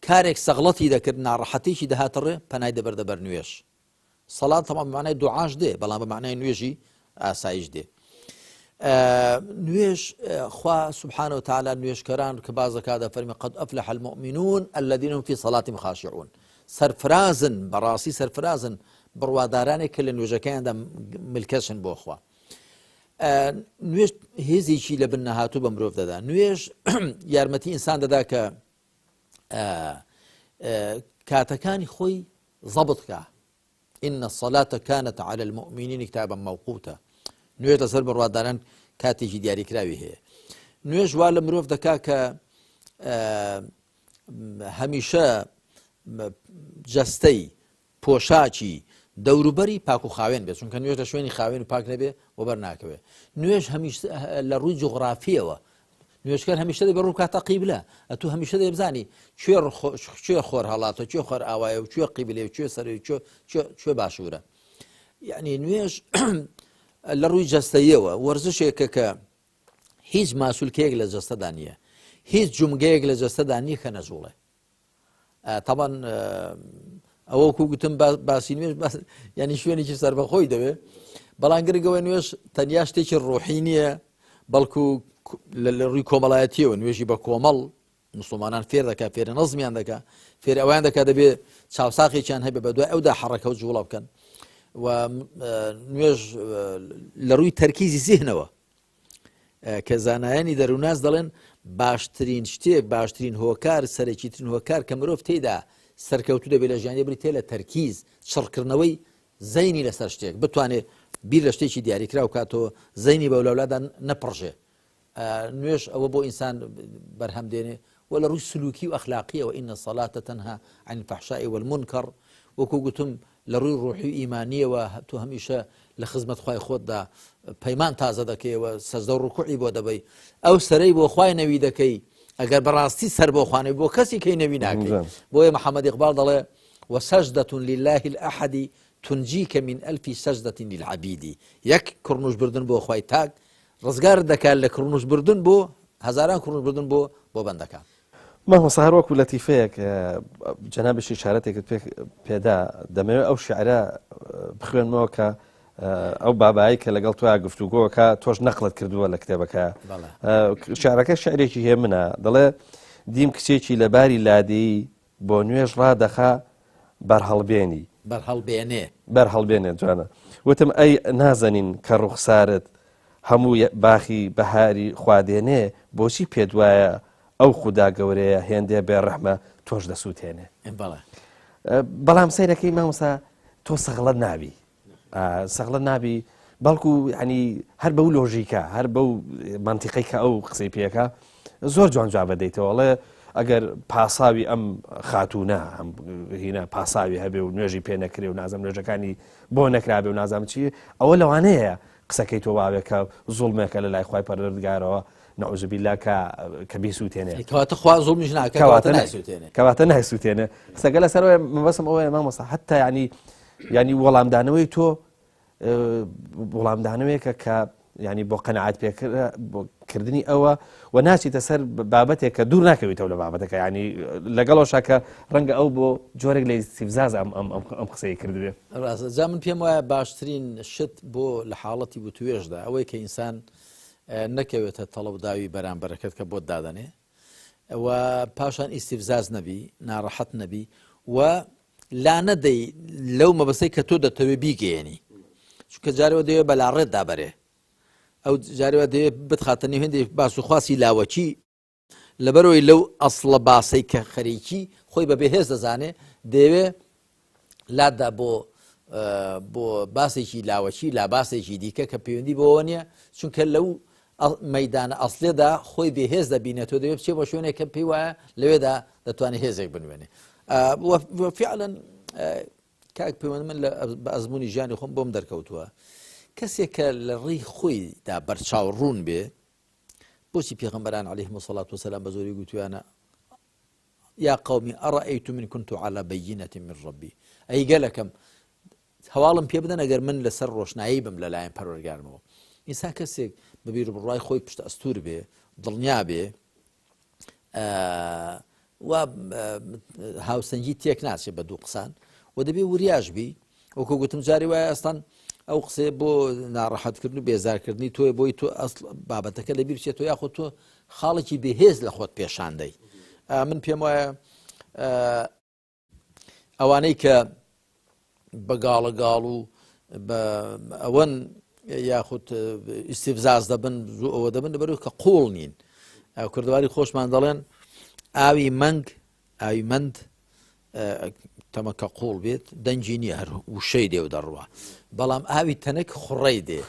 کارێک سەغڵەتی دەکرد ناڕەحەتیشی دەهاتە ڕێ پەنای دەبەردە بەر نوێژ سەڵات تەمام بەمانای دوعاش دێ بەڵام بە معنای نوێژی ئاسایش دێ نوێژ خوا سبحانه وتعالى نوێژکەران کە بازەکە دەفەرمێ قد أفلح المؤمنون الذين هم في صلاتهم خاشعون سەرفرازن بەڕاستی سەرفرازن بڕوادارانێک کە لە نوێژەکەیاندا ملکەشن بۆ خوا نوێژ هێزێکی لە بن نەهاتوو بە مرۆڤ دەدا نوێژ یارمەتی ئینسان دەدا کە کاتەکانی خۆی ضەبط کە إن الصلاة كانت على المؤمنين كتابا موقوتا نوێژ لەسەر بڕواداران کاتێکی دیاریکراوی هەیە نوێژ وا لە مرۆڤ دەکا کە هەمیشە جەستەی پۆشاکی دەوروبەری پاک و خاوێن بێت چونکە نوێژ لە شوێنی خاوێن و پاک نەبێ وەبەر ناکەوێت نوێژ هەمیشە لە ڕووی جوغرافیەوە نوێژکار هەمیشە دەبێت ڕوو کاتە قیبلە ئەتوو هەمیشە دەبزانی کوێ خۆر هەڵاتە کوێ خۆر ئاوایە و کوێ قیبلێ و کوێ سەروی کوێ باشوورە یعنی نوێژ لە ڕووی جەستەیەوە وەرزشێکە کە هیچ ماسوولکەیەک لە جەستەدا نییە هیچ جومگەیەک لە جەستەدا نییە کە نەزوڵێ تەبەن ئەوە وەکو گوتم باسی نوێژ ینی شوێنێکی سەربەخۆی دەوێت بەڵام گرنگەوەی نوێژ تەنیا شتێکی ڕوحی نییە بەڵکو لە ڕووی کۆمەڵایەتیەوە نوێژی بە کۆمەڵ مسلمانان فێر دەکات فێرە نەزمیان دەکات فێر ئەویان دەکات دەبێت چاوساقێکیان هەبێ بە دوای ئەودا حەڕەکە و جوڵە بکەن و نوێژ لە ڕووی تەرکیزی زیهنەوە کە زانایانی دەرووناس دەڵێن باشترین شتێک باشترین هۆکار سەرەکیترین هۆکار کە مرۆڤ تێیدا سەرکەوتو دەبێت لە ژیانی بری تێ لە تەرکیز چڕکردنەوەی زەینی لەسەر شتێک بتوانێت بیر لە شتێکی دیاریکرا و کاتەوە زەینی بە ولاولادا نەپڕژێ نوێژ ئەوە بۆ ئینسان بەرهەم دێنێ و لە ڕووی سلوکی و ئەخلاقیەوە ئین الصلاة تنهى عن الفحشاء والمنكر وەکو گوتم لە ڕووی ڕوحی ئیمانیەوە تۆ هەمیشە لە خزمەت خوای خۆتدا پەیمان تازە دەکەیەوە سەجدە و ڕوکوعی بۆ دەبەی ئەو سەرەی بۆ خوای نەوی دەکەی ئەگەر بەڕاستی سەر بۆ خوانەوی بۆ کەسی کەی نەوی ناکەی بۆیە محەممەد ئیقبال دەڵێ وسەجدة لله الأحد تنجيك من ألف سجدة للعبيد یەک کوڕنوش بردن بۆ خوای تاک ڕزگار دەکات لە کوڕنوش بردن بۆ هەزاران کوڕنوش بردن بۆ بەندەکان مەحمەد سەهەر وەکو لەتیفەیەک جەنابشی شارەتێکت پێدا دەمەوێت ئەو شیعرە بخوێنمەوە کە ئەو بابایی کە لەگەڵ تویا گفتوگۆکە تۆش نەقلت کردووە لە کتێبەکە شعرەکە شعرێکی هەیە منە دەڵێ دیم کچێکی لە باری لادەیی بۆ نوێژ ڕادەخا بەرهەڵبێنی بەرهەڵبێنێ جوانە وتم ئەی نازەنین کە ڕوخسارت هەموو باخی بەهاری خوادێنێ بۆچی پێت وایە ئەو خوددا گەورەیە هێندێ بێڕەحمە تۆش دەسووتێنێ بەڵام سەیرەکەی مامۆستا تۆ سەغڵەت نابی سەغڵەت نابی بەڵکو ینی هەر بەو لۆژیکە هەر بەو منتیقەی کە ئەو قسەی پێەکە زۆر جوان جواب دەیتەوە وڵێ ئەگەر پاساوی ئەم خاتوونە هینە پاساوی هەبێ و نوێژی پێ نەکرێ و نازم نوێژەکانی بۆ نەکرابێ و نازام چی ئەوە لەوانەیە قسەکەی تۆ باوێکە زوڵمێکە لە لای خوای پەروەردگارەوە نەعوذ بالله کە بیسووتێنێ کەواتە خوا زوڵمیش ناکات کەواتە نایسووتێنێ قسەکە لەسەرەوەی مەبەسم ئەوەیە مامۆستا حتا ینی وەڵامدانەوەی تۆ وەڵامدانەوەیەکە کە ینی بۆ قەنەعات پێکردنی ئەوە و ناچیتە سەر بابەتێک کە دوور ناکەویتەوە لە بابەتەکە ینی لەگەڵەوەشا کە ڕەنگە ئەو بۆ جۆرێک لە استیفزاز ئەم قسەی کردوێ. ڕاستە من پێم وایە باشترین شت بۆ لە حاڵەتی بتوێژدا ئەوەی کە ئینسان نەکەوێتە تەڵەبداوی بەرامبەرەکەت کە بۆت دادەنێ و پاشان ئیستیفزاز نەبی ناڕەحەت نەبی و لا نەدەی لەو مەبەستەی کە تۆ دەتەوێ بیگەیەنی چونکە جارەوە دەوێت بەلاڕێت دابەرێ ئەو جارەوە دەوێت بتخاتە نێو هێندێک باس و خواسی لاوەچی لەبەرەوەی لەو ئەسڵە باسەی کە خەریکی خۆی بەبێ هێز دەزانێ دەوێ لادا بۆ باسێکی لاوەچی لا باسێکی دیکە کە پەیوەندی بەوە نییە چونکە لەو مەدانە ئەسڵێدا خۆی بێهێز دەبینێتەوە دەوێت بچێ بۆ شوێنێک کە پێی وایە لەوێدا دەتوانێت هێزێک بنوێنێ فعلا کاک پەیوەند من بە ئەزمموی ژیانی خۆم بۆم دەرکەوتووە کەسێک کە لە ڕێی خۆیدا بەرچاو ڕوون بێ بۆچی پێغەمبەران عەلەیهیمو سەڵات وسەلام بە زۆری گوتویانە یا قەومی ئەڕەئەیتم إن كنت على بەیینەة من ربی ئەی گەلەکەم هەواڵم پێ بدەن ئەگەر من لەسەر ڕۆشنایی بم لەلایەن پەروەردگارمەوە. ئینسان کەسێک بەبیر بڕای خۆی پشت ئەستور بێ دڵنیا بێ و هاوسەنگی تێک ناچێت بە دوو قسان و دەبێ وریاش بی وەکو گوتم جاری وایە ئەستان ئەو قسێ بۆ ناڕەحەتکردن و بێزارکردنی تۆی بۆی تۆ بابەتەکە لەبیر بچێت تۆ یاخۆ تۆ خاڵێکی بێهێز لە خۆت پێشاندەی. من پێم وایە ئەوانەی کە بەگاڵەگاڵ و ئەوەن یاخود ئیستیفزاز دەبن ئەوە دەبن لەبەرەوەی کە قوڵ نین. کوردواری خۆشمان دەڵێن ئاوی مەنگ ئاوی مەند تەمەکە قوڵ بێت دەنجی نییە هەر وشەی دێ و دەڕوە بەڵام ئاوی تەنەک خوڕەی دێ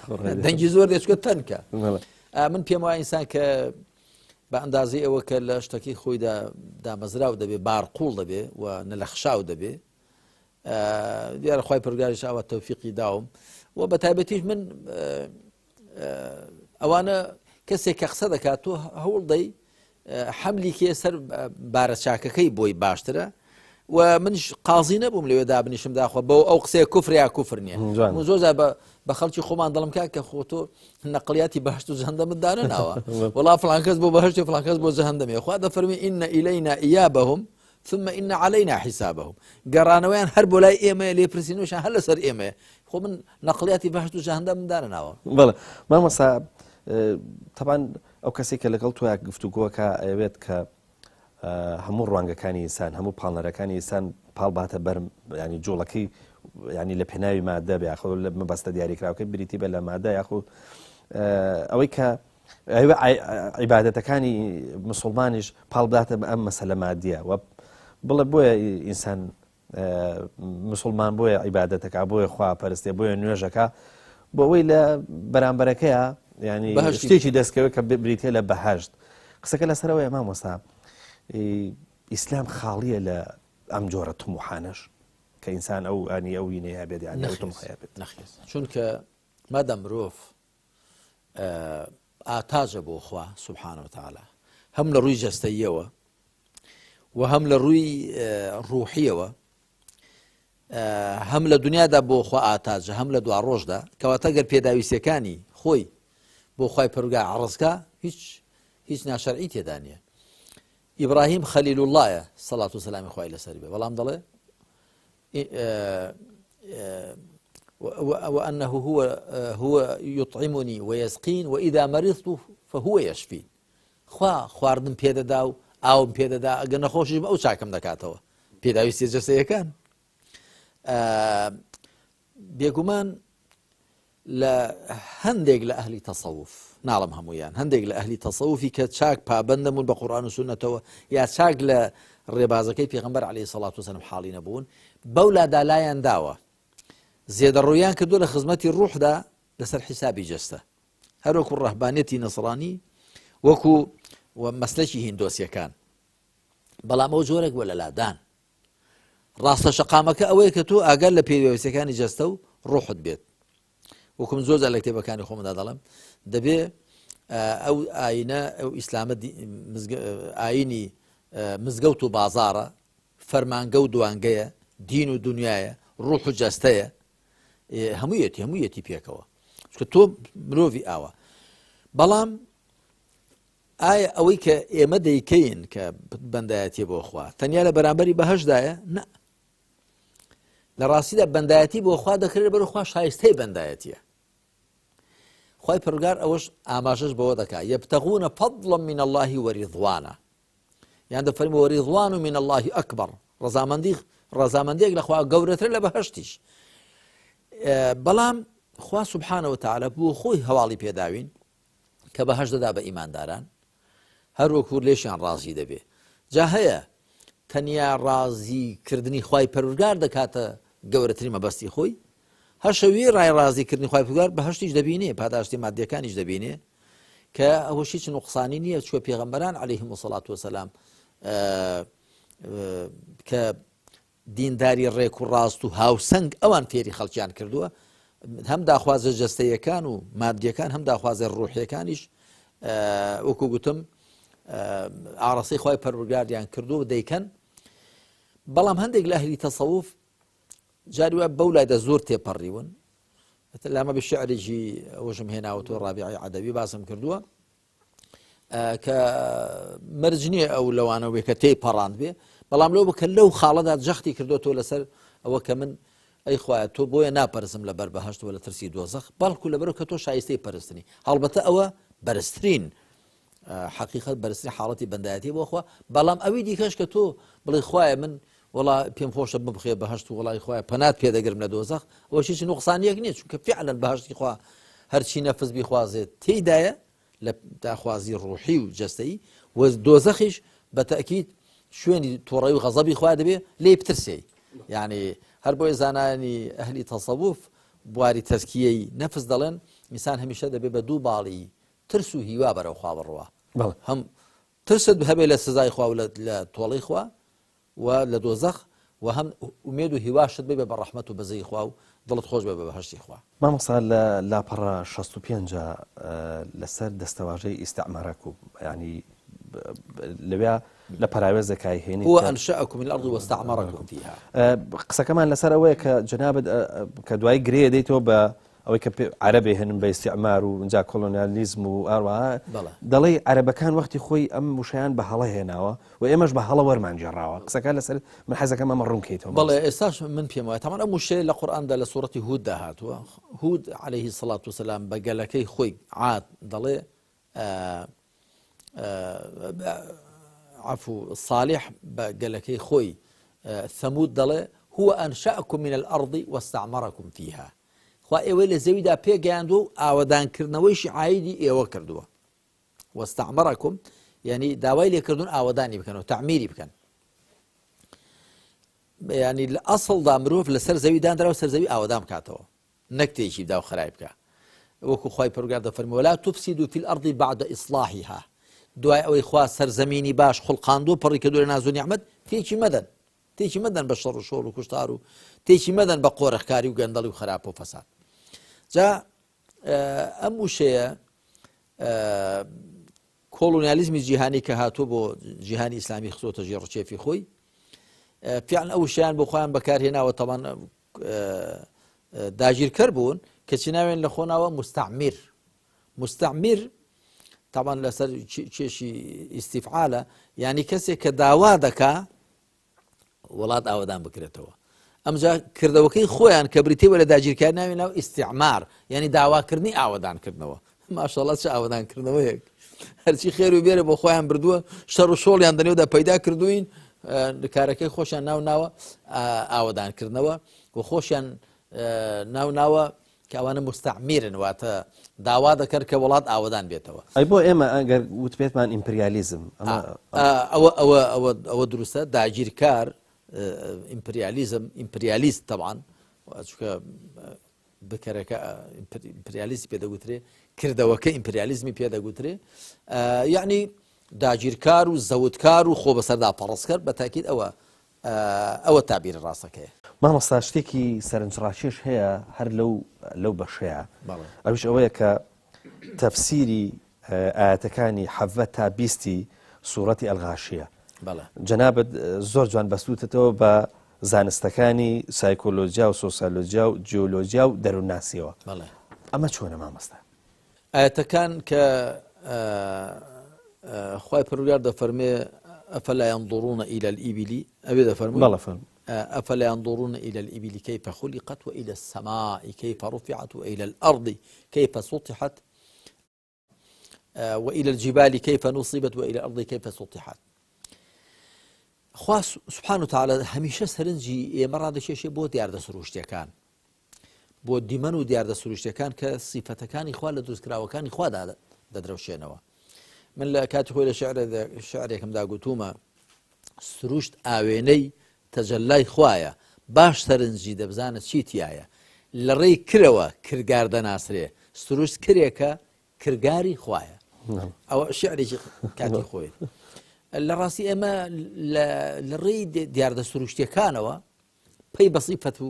دەنجی زۆر دێچکە تەنکە. من پێم وایە ئینسان کە بە ئەندازی ئەوە کە لە شتەکەی خۆیدا دامەزراو دەبێ بارقوڵ دەبێ و نەلەخشاو دەبێ دیارە خوای پەروەردگاریش ئاوا تەوفیقی داوم و بە تایبەتیش من ئەوانە کەسێک کە قسە دەکات تۆ هەوڵ دەی حەملی کێ سەر بارە چاکەکەی بۆی باشترە و منش قازی نەبووم لەوێ دابنیشم داخوا بۆ ئەو قسەیە کوفر یا کوفر نییە. زۆر بە خەڵکی خۆمان دڵم کاکە خۆ تۆ نەقلیاتی بەهشت و جەهەنەمت دانەناوە وەڵا فڵان کەس بۆ بەهشت و فڵان کەس بۆ جەهەنەمێ خوا دەفەرمی ئین ئیلەینا ئیابەهم ثم إن علينا حسابهم گەڕانەوەیان هەر بۆ لای ئێمە لێپرسینەوەیان هەر لەسەر ئێمە خۆ من نەقلیاتی بەهشت و جەهەنەم دانەناوە. بەڵێ مامۆستا طبعا ئەو کەسێک کە لەگەڵ تۆ گفتوگۆکە ئەوێت کە هەموو ڕوانگەکانی ئینسان هەموو پاڵنەرەکانی ئینسان پاڵ باتە بەرم ینی جوڵەکەی ینی لە پێناوی مادە بێ یاخۆ لە مەبەستە دیاریکراوەکەی بریتی بە لە مادە یاخۆ ئەوەی کە عیبادەتەکانی موسڵمانیش پاڵ بداتە بە ئەم مەسەلە مادیە و بڵێ بۆیە ئینسان موسڵمان بۆیە عیبادەتەکە بۆیە خواپەرستێ بۆیە نوێژەکە بۆ ئەوەی لە بەرامبەرەکەیە ینی شتێکی دەستکەوە کە بریتێ لە بەهەشت. قسەکە لەسەرەوەی مامۆستا ئیسلام خاڵیە لە ئەم جۆرە تموحانەش کە ئینسان ئەو ئەنی ئەو وینەیە بێت یان ئەو تموحەیە بێت نەخێت چونکە مادام مرۆڤ ئاتاژە بۆ خوا سوبحانە وتەعالا هەم لە ڕووی جەستەییەوە و هەم لە ڕووی ڕوحیەوە هەم لە دنیادا بۆ خوا ئاتاژە هەم لە دوا ڕۆژدا کەواتە گەر پێداویستیەکانی خۆی بۆ خوای پەروەردگار عەرزکا هیچ ناشەرعی تێدا نییە. ئیبراهیم خەلیل اللهە سەڵات و سەلامی خوای لەسەر بێ بەڵام دەڵێ وأنه هو يطعمني ويسقين وإذا مرضت فهو يشفين. خواردن پێدەدا و ئاوم پێدەدا ئەگەر نەخۆشیش ئەو چاکەم دەکاتەوە پێداویستی جەستەیەکان. بێگومان لە هەندێک لە ئەهلی تەسەوف ناڵم هەموویان هەندێک لە ئەهلی تەسەوفی کە چاک پابەندەمون بە قورئان و سونەتەوە یا چاک لە ڕێبازەکەی پێغەمبەر عەلەیهی سەڵات وسەلام حاڵی نەبوون بەولادا لایەن داوە زێدەڕۆیان کردو لە خزمەتی ڕوحدا لەسەر حیسابی جەستە هەروەکو ڕەهبانێتی نەسڕانی وەکو مەسلەکی هیندۆسیەکان بەڵام ئەو جۆرێک وە لە لادان ڕاستە شەقامەکە ئەوەیە کە تۆ ئاگەر لە پێویستەکانی جەستە و ڕۆحت بێت وەکوم زۆر لە کتێبەکانی خۆمدا دەڵم دەبێ ئەو ئاینە ئەو ئیسلامە ئاینی مزگەوت و بازارە فەرمانگە و دوانگەیە دین و دنیاە ڕوح و جەستەیە هەموویەتی پێکەوە چکە تۆ مرۆڤی ئاوە بەڵام ئایا ئەوەی کە ئێمە دەیکەین کە بەندایەتی بۆ خوا تەنیا لە بەرامبەری بەهەشدایە نە لە ڕاستیدا بەندایەتی بۆ خوا دەکرێت بەرە خوا شایستەی بەندایەتیە خوای پەروەردگار ئەوەش ئاماژەش بەوە دەکات یەبتەغونە فەضڵا من الله وەریضوانە یان دەفەرمێ وەریضوان من الله ئەکبەر ڕەزامەندیەک لە خوا گەورەتر لە بەهەشتیش بەڵام خوا سبحانه وتعالى بۆ خۆی هەواڵی پێداوین کە بەهەشت دەدا بە ئیمانداران هەروەکو لێشیان ڕازی دەبێ جا هەیە تەنیا ڕازیکردنی خوای پەروەردگار دەکاتە گەورەترین مەبەستی خۆی هەر شەوی ڕای ڕازیکردنی خوای پەروەردگار بەهەشتیش دەبینێ پاداشتی مادیەکانیش دەبینێ کە ئەوە هیچ نوقسانی نییە چوە پێغەمبەران عەلەیهیم السەڵات وەسەلام کە دینداری ڕێک و ڕاست و هاوسەنگ ئەوان فێری خەڵکیان کردووە هەم داخوازە جەستەیەکان و مادیەکان هەم داخوازە ڕوحیەکانیش وەکو گوتم ئاڕاستەی خوای پەروەردگاریان کردو دەیکەن بەڵام هەندێک لە ئەهلی تەسەووف جاری وایە بەو لایدا زۆر تێپەڕیون لامە بشعرێکی ئەوەشم هێناوەتەوە ڕابعی عەدەوی باسم کردووە کە مەرج نییە ئەو لەوانەوەی کە تێپەڕاند بێ بەڵام لەو بکە لەو خاڵەدا جەختی کردوەوە لەسەر ئەوە کە من ئەی خوایە تۆ بۆیە ناپەرستم لەبەر بەهەشتەوە لە ترسی دۆزەخ بەڵکو لەبەرەوە کە تۆ شایستەی پەرستنی هەڵبەتە ئەوە بەرزترین حقیقت بەرزترین حاڵەتی بەندایەتی بۆ خوا بەڵام ئەوی دیکەش کە تۆ بڵێ خوایە من وڵا پێم خۆشە ببخێ بەهەشت و وڵای خوایە پەنات پێدەگرم لە دۆزەخ ئەوە هیچ نوقسانیەک نییە چونکە فعلا بەهەشتی خوا هەرچی نەفس بیخوازێت تێیدایە لە داخوازی ڕوحی و جەستەیی و دۆزەخیش بە تەئکید شوێنی تۆڕەی و غەزەبی خوا دەبێ لێ بترسێ یعنی هەر بۆی زانانی ئەهلی تەسەووف بواری تەزکیەی نەفس دەڵێن ئینسان هەمیشە دەبێ بە دوو باڵی ترس و هیوا بەرەو خوا بڕوا هەم ترست هەبێ لە سزای خوا و لە تۆڵەی خوا و لە دۆزەخ و هەم ئومێد و هیواشت بێ بە ڕەحمەت و بەزەی خوا و دڵت خۆش بێ بە بەهەشتی خوا مامۆستا لە لاپەڕە 65 لەسەر دەستەواژەی ئیستیعمارە و ینی لەوێ لە پەراوێزەکای هێنی هو أنشأكم من الأرض واستعمركم فيها قسەکەمان لەسەر ئەوەیە کە جەنابەت کە دوای گرێ دەیتەوە بە ئەوەی کە عەرەبێ هێنن بە ئیستیعمار و اینجا کۆلۆنیالیزم و ئاروەها دەڵێ عەرەبەکان وەختی خۆی ئەم وشەیان بە هەڵە هێناوە و ئێمەش بە هەڵە وەرمانجێڕاوە قسەکان لەسەر من حەزەکەم ئەمە ڕوون کەیتەوە بەڵێ ئێستاش من پێم وایە تەمان ئەم وشەیە لە قورئاندا لە سوورەتی هود داهاتووە هود عەلەیهی سەڵات وسەلام بە گەلەکەی خۆی عاد دەڵێ عفو صالح بقلكي خوي ثمود دله هو أنشأكم من الأرض واستعمركم فيها خوا إيوه زويدا بيجاندو أودان كرنويش عايدي إيوه كردوه واستعمركم يعني داويلي كردون أوداني بكانوا تعميري بكان يعني الأصل دا مروف لسر زويدان دراو سر زوي أودام كاتوا نكتي شي بداو خرايب كا وكو خواي پروردگار فرمي ولا تفسدوا في الأرض بعد إصلاحها دوای ئەوەی خوا سەرزەمینی باش خوڵقاندووە پڕی کردووە لە ناز و نیعمەت تێکی مەدەن بە شەڕ و شۆڕ و کوشتار و تێکی مەدەن بە قۆرەخکاری و گەندەڵی و خراپ و فەساد جا ئەم وشەیە کۆلۆنیالیزمی جیهانی کە هاتووە بۆ جیهانی ئیسلامی خستۆتە ژێڕچێفی خۆی فعلا ئەو وشەیان بۆ خۆیان بەکارهێناوە تەمان داگیرکەر بوون کەچی ناوێن لە خۆناوە مستعمر طبعا لەسەر کێشی ئیستیفعالە یعنی کەسێک کە داوا دەکا وڵات ئاوادان بکرێتەوە ئەمجا کردەوەکەی خۆیان کە بریتەوە لە داگیرکاری ناوی ناو ئیستیعمار یعنی داواکردنی ئاوادانکردنەوە ماشەڵڵا چه ئاوادانکردنەوەیەک هەرچی خێر و بێرە بۆ خۆیان بردووە شەڕ و شۆڵیان دەنێودا پەیدا کردوین کارەکەی خۆشیان ناوە ئاوادانکردنەوە و خۆشیان ناوە کە ئەوانە مستعمیرن واتە داوا دەکرد کە وڵات ئاوادان بێتەوە ئەی بۆ ئێمە ئەگەر وتبێتمان ئیمپریالیزم ئەوە دروستە داگیرکار ئیمپریالیست طبعا چونکە بکەرەکە ئیمپریالیستی پێدەگوترێ کردەوەکە ئیمپریالیزمی پێدەگوترێ یعنی داگیرکار و زەوتکار و خۆ بەسەردا پەڕستکرد بە تاکید ئەوە تابیر ڕاستەکەیە. مامۆستا شتێکی سەرنجڕاکێش هەیە هەر لەو بەشەیە ئەوش ئەوەیە کە تەفسیری ئاەتەکانی 17 تا 20 سوورەتی ئەلغاشیە جەنابەت زۆر جوان بەستوتەوە بە زانستەکانی سایکۆلۆجیا و سۆسیۆلۆجیا و جیۆلۆجیا و دەروونناسیەوە ئەمە چۆنە مامۆستا؟ ئاەتەکان کە خوای پەروەردگار دەفەرمێ ئەفەلا ينظرون إلى الإبل ئەوێ دەفەرمێ أفلا ينظرون إلى الإبل كيف خلقت وإلى السماء كيف رفعت وإلى الأرض كيف سطحت وإلى الجبال كيف نصبت وإلى الأرض كيف سطحت. خوا سبحانه وتعالى هەمیشە سەرنجی ئێمە ڕادەکێشێ بۆ دیاردە سروشتەکان بۆ دیمەن و دیاردە سروشتەکان کە سیفەتەکانی خوا لە دروستکراوەکانی خوادا دەدرەوشێنەوە. من لە کاتی خۆی لە شعرێکمدا گوتومە سروشت ئاوێنەی تەجەلای خوایە باش سەرنجی دەبزانە چیتیایە لە ڕێی کرەوە کرگار دەناسرێ سروشت کرێکە کرگاری خوایە. ئەوە شعرێکی کاتی خۆی لە ڕاستی ئێمە لە ڕێی دیاردە سروشتیەکانەوە پێی بە سیفەت و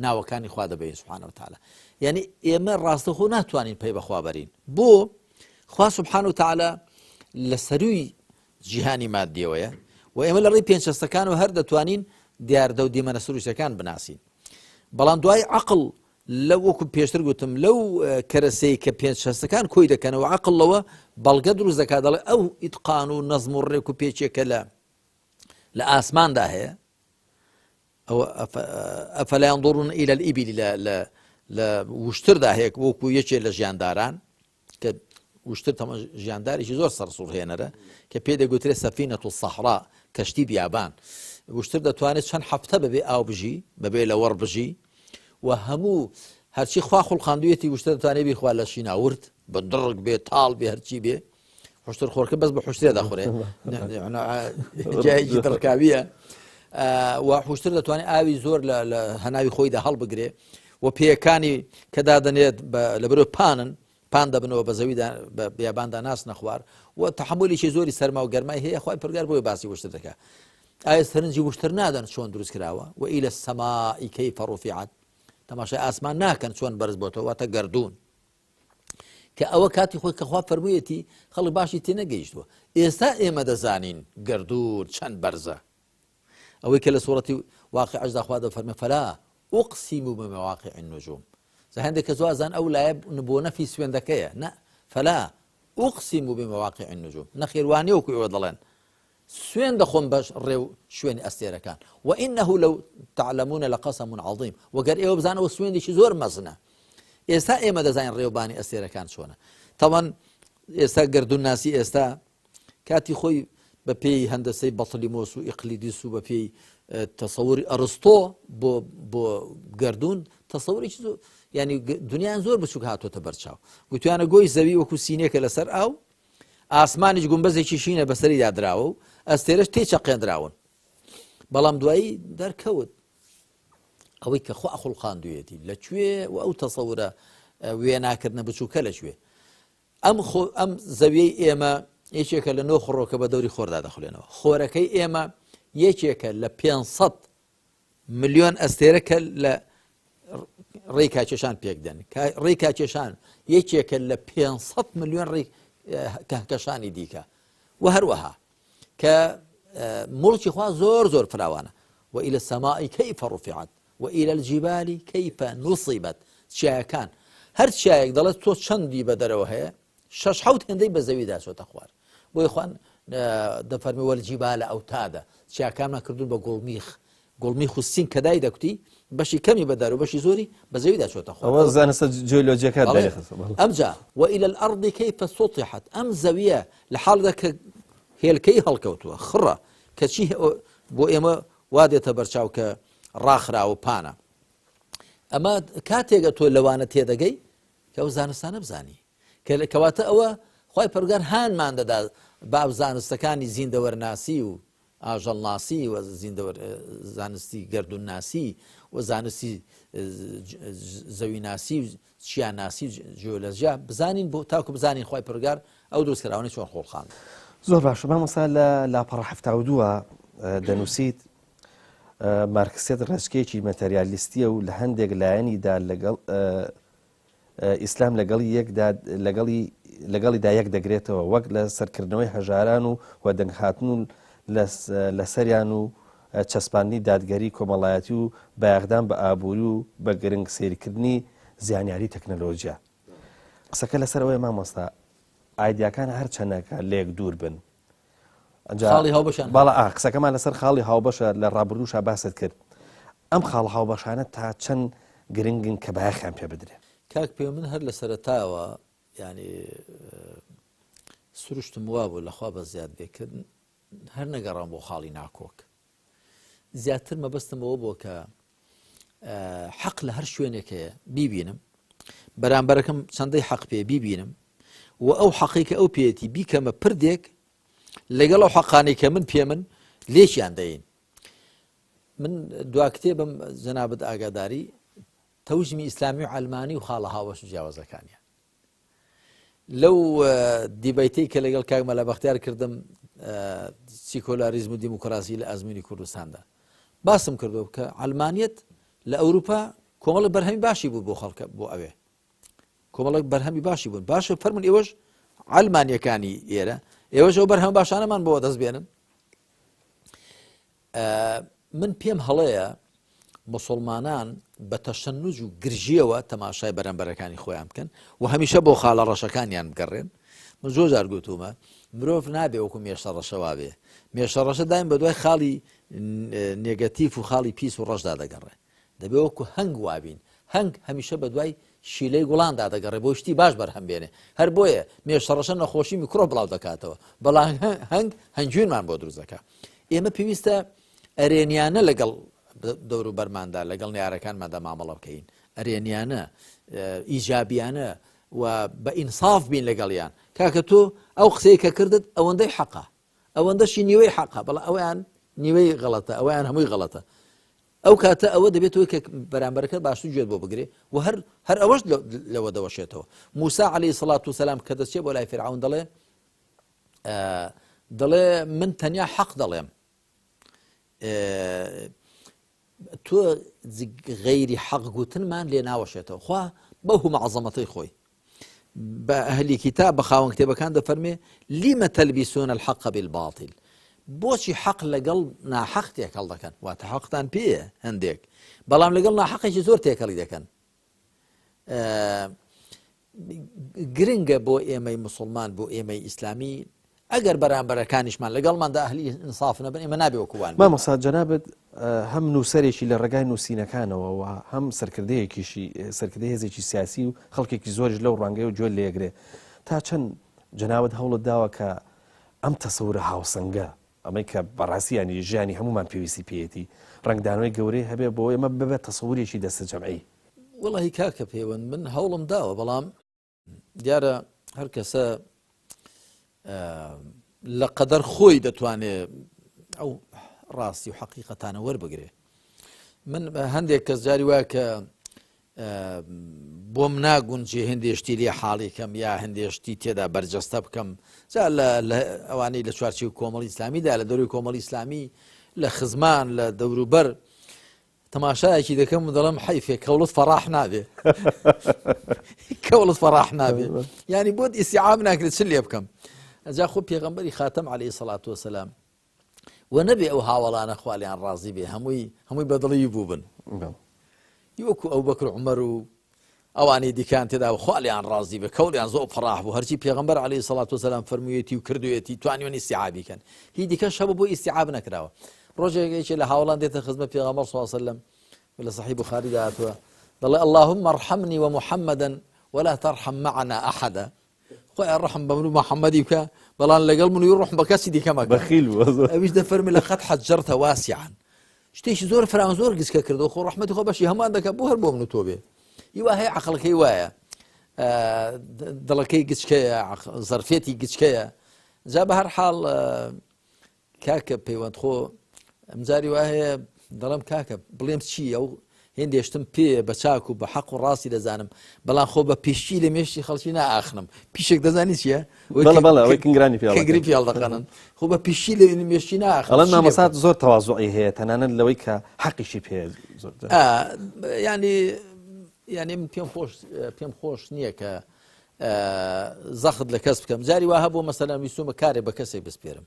ناوەکانی خوا دەبێت سبحانه وتعالى. یعنی ئێمە ڕاستەخۆ ناتوانین پێی بەخوا بەرین بۆ خوا سبحانه وتعالى لە سەروی جیهانی مادیەوەیە و ئێمە لە ڕێی پێنجشەستەکانەوە هەر دەتوانین دیاردە و دیمەنە سروشتەکان بناسین. بەڵام دوای عەقڵ لەو وەکو پێشتر گوتم لەو کەرەسەی کە پێنجشەستەکان کۆی دەکەنەوە عەقڵەوە بەڵگە دروست دەکات دەڵێ ئەو ئیتقان و نەزم و ڕێک و پێچێکە لە ئاسماندا هەیە ئەوە ئەفەلا ينظرون إلى الإبل لە وشتردا هەیە وەکو یەکێ لە ژیانداران کە وشتر ژیاندارێکی زۆر سەرسوڕهێنەرە کە پێ دەگوترێت سەفینەة الصەحرا کەشتی بیابان وشتر دەتوانێت چەند هەفتە بەبێ ئاو بژی بەبێ لە وەڕ بژی و هەموو هەرچی خوا خوڵقاندوویەتی وشتر دەتوانێت بیخوا لە شیناورد بە دڕک بێ تاڵ بێ هەرچی بێ وشتر خۆرکە بەس بە حوشترێ دەخورێ جایەکی دڕکاویە و حوشتر دەتوانێت ئاوی زۆر لە هەناوی خۆیدا هەڵبگرێ و پێیەکانی کە دادەنێت لە بەرەو پان دەبنەوە بە زەویدا بە بیاباندا ناس نەخوار و تەحملیی زۆری سەرما و گەرمای هەیە خوای پەروەردگار بۆی باسی وشتر دەکات. ئایا سەرنجی وشتر نادەن چۆن دروست کراوە و إلى السماء كيف رفعت تەماشای ئاسمان ناکەن چۆن بەرز بۆتەوە واتە گەردوون کە ئەوە کاتی خۆی کە خوا فەرموویەتی خەڵک باشی تێ نەگەیشتووە ئێستا ئێمە دەزانین گەردوون چەند بەرزە ئەوەی کە لە سوورەتی واقعەشدا خوا دەفەرمێ فەلا أقسم بمواقع النجوم هەندێک کە زوازان ئەو لایە بۆ نەفی سوێندەکەیە نه فەلا أقسم بمواقع النجوم نەخێوانێ وەکو ئێوە دەڵێن سوێن دەخۆم بەش ڕێو شوێنی ئەستێرەکان وإنه لو تعلمون لقسم عظيم وەگەر ئێوە بزانەوە سوێندێکی زۆر مەزنە ئێستا ئێمە دەزانین ڕێوبانی ئەستێرەکان چۆنە. تەوان ئێستا گەردوونناسی ئێستا کاتی خۆی بە پێی هەندەسەی بەطلیمۆس و ئیقلیدیس و بە پێی تەسەووری ئەرستۆ بۆ گەردوون تەسەووریی ینی دنیایان زۆر بچووک هاتوۆتە بەرچاو گوتیانە گۆی زەوی وەکو سینێکە لەسەر ئاو ئاسمانیش گومبەزێکی شینە بەسەری دادراوە و ئەستێرەش تێچەقێنراون بەڵام دوایی دەرکەوت ئەوەی کە خوا خوڵقاندوویەتی لەکوێ و ئەو تەسەورە وێناکردنە بچووکە لەکوێ ئەم زەویەی ئێمە یەکێکە لە 9 خۆڕۆکە بە دەوری خۆردا دەخولێنەوە خۆرەکەی ئێمە یەکێکە لە 500 ملیۆن ئەستێرەکە لە ڕێی کاکێشان پێکدەن ڕێی کاکێشان یەکێکە لە 500 ملیۆن ڕێی کەهکەشانی دیکە و هەروەها کە مڵکی خوا زۆر زۆر فراوانە وإلى السماء كيف رفعت وإلى الجبال كيف نصبت چیایەکان هەر چیایەک دەڵێت تۆ چەندی بە دەرەوە هەیە 6-7 هێندەی بە زەویدا چۆتە خوار بۆی خوان دەفەرمێ والجبال أوتادا چیاکانمان کردوون بە گوڵمیخ و سین کە دای دەکوتی بەشی کەمی بە دەر و بەشی زۆری بە زەویدا چۆتە خوار ئەوە زانستە جیۆلۆجیەکە ئەمجا وإلى الأرض كيف سطحت ئەم زەویە لە حاڵدا کە هێلکەی هەڵکەوتووە خڕە کەچی بۆ ئێمە وا دێتە بەرچاو کە ڕاخرا و پانە ئەمە کاتێکە تۆ لەوانە تێدەگەی کە ئەو زانستانە بزانی کەواتە ئەوە خوای پەروەردگار هانمان دەدا باب زانستەکانی زیندەوەرناسی و ئاژەڵناسی و زانستی گەردوونناسی و زانستی زەویناسی و چیاناسی جیۆلۆژیا بزانین بۆ تاکو بزانین خوای پەروەردگار ئەو دروستکراوانەی چۆن خۆڵخاند. زۆر باش مامۆستا لە لاپەڕە هەفتا و دووە دەنووسیت مارکسیت ڕێچکەیەکی مەتەریالیستیە و لە هەندێک لایەنیدا لەگەڵ ئیسلام لەگەڵیدا یەک دەگرێتەوە وەک لە سەرکردنەوەی هەژاران و وەدەنگ هاتن و لە سەریان و چەسپاندنی دادگەری کۆمەڵایەتی و بایەخدان بە ئابووری و بە گرنگ سێریکردنی زیانیاری تەکنەلۆژیا. قسەکە لەسەر ئەوەیە مامۆستا ئایدیاکان هەر چەندەکە لێک دوور بن خاڵی هاوبەشان باڵا قسەکەمان لەسەر خاڵی هاوبەشە لە ڕابردووشە باست کرد ئەم خاڵ هاوبەشانە تا چەند گرنگن کە بایەخیان پێ بدرێت. کاک پێ من هەر لە سەرەتاوە ینی سروشتم وا بوو لەخوا بە زیاد بێکردن هەر نەگەڕام بۆ خاڵی ناکۆک زیاتر مەبەستمەوە بۆ کە حەق لە هەر شوێنێکەیە بیبینم بەرامبەرەکەم چەندەی حەق پێ بیبینم و ئەو حەقی کە ئەو پێێتی بیکەمە پردێک لەگەڵ ئەو حەقانەی کە من پێ من لێکیان دەین. من دوا کتێبم جەنابەت ئاگاداری تەوژمی ئیسلامی و عەلمانی و خاڵە هاوبەش و جیاوازەکانیان لەو دیبەیتەی کە لەگەڵ کاک مەلا بەختیار کردم سیکۆلاریزم و دیموکراسی لە ئەزموونی کوردستاندا باسم کردو کە عەلمانیەت لە ئەوروپا کۆمەڵک بەرهەمی باشی بوو بۆ خەڵکە بۆ ئەوێ کۆمەڵک بەرهەمی باشی بوون باشە فەرمون ئێوەش عەلمانیەکانی ئێرە ئێوەش ئەو بەرهەم باشانەمان بۆ دەست بێنن. من پێم هەڵەیە مسلمانان بە تەشەنوج و گرژیەوە تەماشای بەرامبەرەکانی خۆیان بکەن و هەمیشە بۆ خاڵە ڕەشەکانیان بگەڕێن. من زۆر جار گوتومە مرۆڤ نابێ وەکو مێشە ڕەشەوا بێ مێشە ڕەشە دایم بە دوای خاڵی نێگەتیف و خاڵی پیس و ڕەشدا دەگەڕێ دەبێ وەکو هەنگ وابین هەنگ هەمیشە بە دوای شیلەی گوڵاندا دەگەڕێ بۆ شتی باش بەرهەم بێنێ هەر بۆیە مێشە ڕەشە نەخۆشی میکرۆ بڵاو دەکاتەوە بەڵام هەنگ هەنگوینمان بۆ دروست دەکات. ئێمە پێویستە ئەرێنیانە لەگەڵ دەور و بەرماندا لەگەڵ نیارەکانماندا مامەڵە بکەین ئەرێنیانە ئیجابیانە و بە ئینساف بین لەگەڵیان کاکە تۆ ئەو قسەی کە کردت ئەوەندەی حەقا ئەوەندەشی نیوەی حەقا بەڵام ئەویان نیوەی غەڵەتە ئەویان هەمووی غەڵەتە ئەو کاتە ئەوە دەبێتەوە کە بەرامبەرەکەت باشتر گوێت بۆ بگرێ و هەر ئەوەش لەوە دەوەشێتەوە. موسا عەلەیهی سەڵات وسەلام کە دەچێت بۆ لای فیرعەون دەڵێ من تەنیا حەق دەڵێم تۆ غەیری حەق گوتنمان لێ ناوەشێتەوە خوا بەو مەعزەمەتەی خۆی بە ئەهلی کیتاب بە خاوەن کتێبەکان دەفەرمێ لیمە تەلبیسونە الحەق بالباطل بۆچی حەق لەگەڵ ناحەق تێکەڵ دەکەن واتە حەقتان پێیە هەندێک بەڵام لەگەڵ ناحەقێکی زۆر تێکەڵی دەکەن. گرنگە بۆ ئێمەی موسڵمان بۆ ئێمەی ئیسلامی ئەگەر بەرامبەرەکانیشمان لەگەڵماندا ئەهلی ئینساف نەبن ئێمە نابێ وەکووان. مامۆستا جەنابەت هەم نووسەرێکی لە ڕێگای نووسینەکانەوە و هەم سەرکردەی هێزێکی سیاسی و خەڵکێکی زۆریش لەو ڕانگەی و جۆل لێگرێ تا چەند جەنابەت هەوڵت داوە کە ئەم تەسەورە هاوسەنگە ئەمەی کە بەڕاستیانی ژیانی هەمومان پێویستی پێیەتی ڕنگدانەوەی گەورەی هەبێ بۆ ئێمە ببێت تەسەورێکی دەستە جەمعی. وەڵاهی کاکە پەیوەند من هەوڵم داوە بەڵام دیارە هەر کەسە لە قەدەر خۆی دەتوانێت ئەو ڕاستی و حەقیقەتانە وەربگرێ. من هەندێک کەس جاری وایە کە بۆم ناگونجێ هەندێشتی لێ حاڵێکم یا هەندێشتی تێدا بەرجەستە بکەم ئەوانەی لە چوارچێ کۆمەڵی ئیسلامیدا لە دەوری کۆمەڵی ئیسلامی لە خزمان لە دەوروبەر تەماشایەکی دەکەم و دەڵم حەیفێ کەوڵت فەڕاح نابێ کەوڵت فەڕاح نابێ ینی بۆت ئیستیعاب ناکرێت چ لێ بکەم. ئەجا خۆ پێغەمبەری خاتەم عەلەیهی سەڵات وەسەلام و نەبێ ئەو هاوڵانە خوالیان ڕازی بێ هەمووی بەدڵی بوو بن وەکو ئەوبەکر عومەر و ئەوانەی دیکان تێدا و خوالیان ڕازی بێ کەوڵیان زۆر فەڕاح بوو هەرچی پێغەمبەر عەلەیهی سەڵات وەسەلام فەرموویەتی و کردوێتی توانیوە ئیستیعابی کەن هی دیکەش هەبوو بۆ ئیستیعاب نەکراوە. ڕۆژێکی لە هاوڵان دێتە خزمەت پێغەمبەر صلی الله علیه وسلم لە صحیح بوخاری داهاتووە دەڵێ اللهم ارحمني ومحمدا ولا ترحم معنا أحدا خۆی ڕەحم بە من و محەممەدی بکە بەڵام لەگەڵ من و ڕحم بە کەسی دیکەمەکە بەخیل ئەویش دەفەرمی لە قەد حەجەرتە واسعا شتێکی زۆر فراوان زۆر گچکە کردەوە خۆ ڕەحمەتی خۆ بەشی هەمان دەکات بۆ هەر بۆ من و تۆ بێ هیوا هەیە عەقڵەکەی وایە دڵەکەی گچکەیە زەرفێتی گچکەیە جا بە هەر حاڵ کاکە پەیوەند خۆ ئەمجاری وایە دەڵێم کاکە بڵێم چی ئەو هێندێشتم پێ بە چاک و بە حەق و ڕاستی دەزانم بەڵام خۆ بە پێشتی لە مێشتی خەڵکی نائاخنم پیشێک دەزانی چیە ئەوەی کنگرانی پێگری پیاڵ دەقەنن خۆ بە پیشتی لە مێشتی ناخ ئەڵەن مامەسات زۆر تەواضوعی هەیە تەنانەت لەوەی کە حەقیشی پێ ینی من پێم خۆش نییە کە زەخت لە کەس بکەم جاری وا هەبوو مەسەلەن ویستومە کارێ بە کەسێک بسپێرم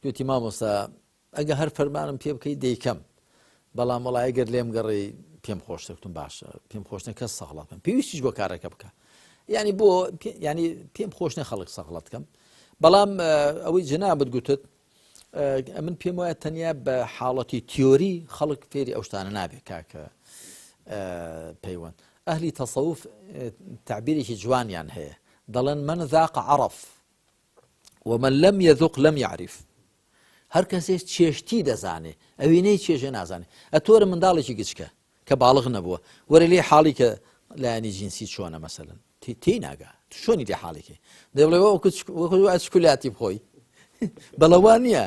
گوتی مامۆستا ئەگە هەر فەرمانم پێ بکەی دەیکەم بەڵام وەڵای ئەگەر لێم گەڕی پێم خۆش دەکتم باشە پێم خۆشنە کەس سەغڵات بکەم پێویستیش بۆ کارەکە بکە ینی بۆ ینی پێم خۆشنە خەڵک سەغڵات بکەم بەڵام ئەوەی جنابەت گوتت من پێم وایە تەنیا بە حاڵەتی تیۆری خەڵک فێری ئەو شتانە نابێت کاکە پەیوەند ئەهلی تەسەوف تعبیرێکی جوانیان هەیە دەڵێن من ذاق عرف ومن لم يذق لم يعرف هەر کەسێک چێشتی دەزانێ ئەوینەی چێژە نازانێ ئەتۆرە منداڵێکی گچکە کە باڵغ نەبووە وەرە لێ حاڵی کە لایانی جینسی چۆنە مەسەلەن تی ناگا چۆنی لێ حاڵێکی دەبڵێ وەکو چکولاتی بخۆی بەڵەوان نییە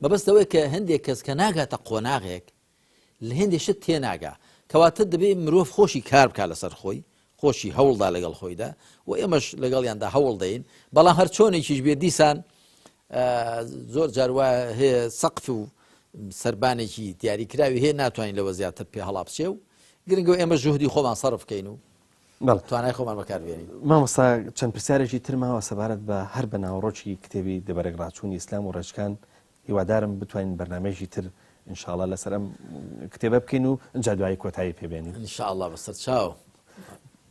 مەبەستەوەی کە هەندێک کەس کە ناگاتە قۆناغێک لە هێندێک شت تێ ناگا کەواتە دەبێت مرۆڤ خۆشی کار بکات لەسەر خۆی خۆشی هەوڵدا لەگەڵ خۆیدا و ئێمەش لەگەڵیاندا هەوڵ دەین بەڵام هەر چۆنێکیش بێت دیسان زۆر جاروا هەیە سەقف و سەربانێکی دیاریکراوی هەیە ناتوانین لەوە زیاتر پێ هەڵا بچێ و گرنگەوە ئێمە ژوهدی خۆمان سەرف بکەین و توانای خۆمان بەکاربێنین مامۆستا چەند پرسیارێکی ترماوە سەبارەت بە هەر بە ناوڕۆکی کتێبی دەبەرەگڕاچوونی ئیسلام و ڕێچکان هیوادارم بتوانین بەرنامەیەکی تر ئینشاءڵڵا لەسەر ئەم کتێبە بکەین و ئەنجا دوایی کۆتایی پێبێنین ئینشاءڵڵا بەسەر چاو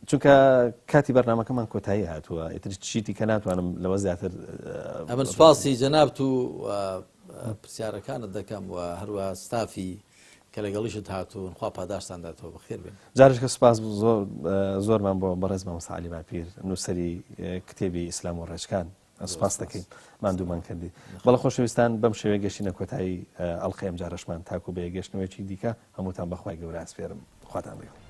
چونکە کاتی بەرنامەکەمان کۆتایی هاتووە ئیتر چیتی کە ناتوانم لەوە زیاتر ئەمن سوپاسی جەنابەت و پرسیارەکانت دەکەم و هەروە ستافی کە لەگەڵیشت هاتوون خوا پاداشتانداتەوە بەخێر بێن جارێککە سوپاس زۆرمان بۆ بەڕێز مامۆستا عەلی باپیر نووسەری کتێبی ئیسلام و ڕێچکان سوپاس دەکەین ماندوومان کردی بەڵە خۆشەویستان بەم شێوەیە گەشتینە کۆتایی ئەڵقەی ئەم جارەشمان تاکو بە گەشتنەوەیکی دیکە هەمووتان بەخوای گەورە ئاسپێرم خواتان بێ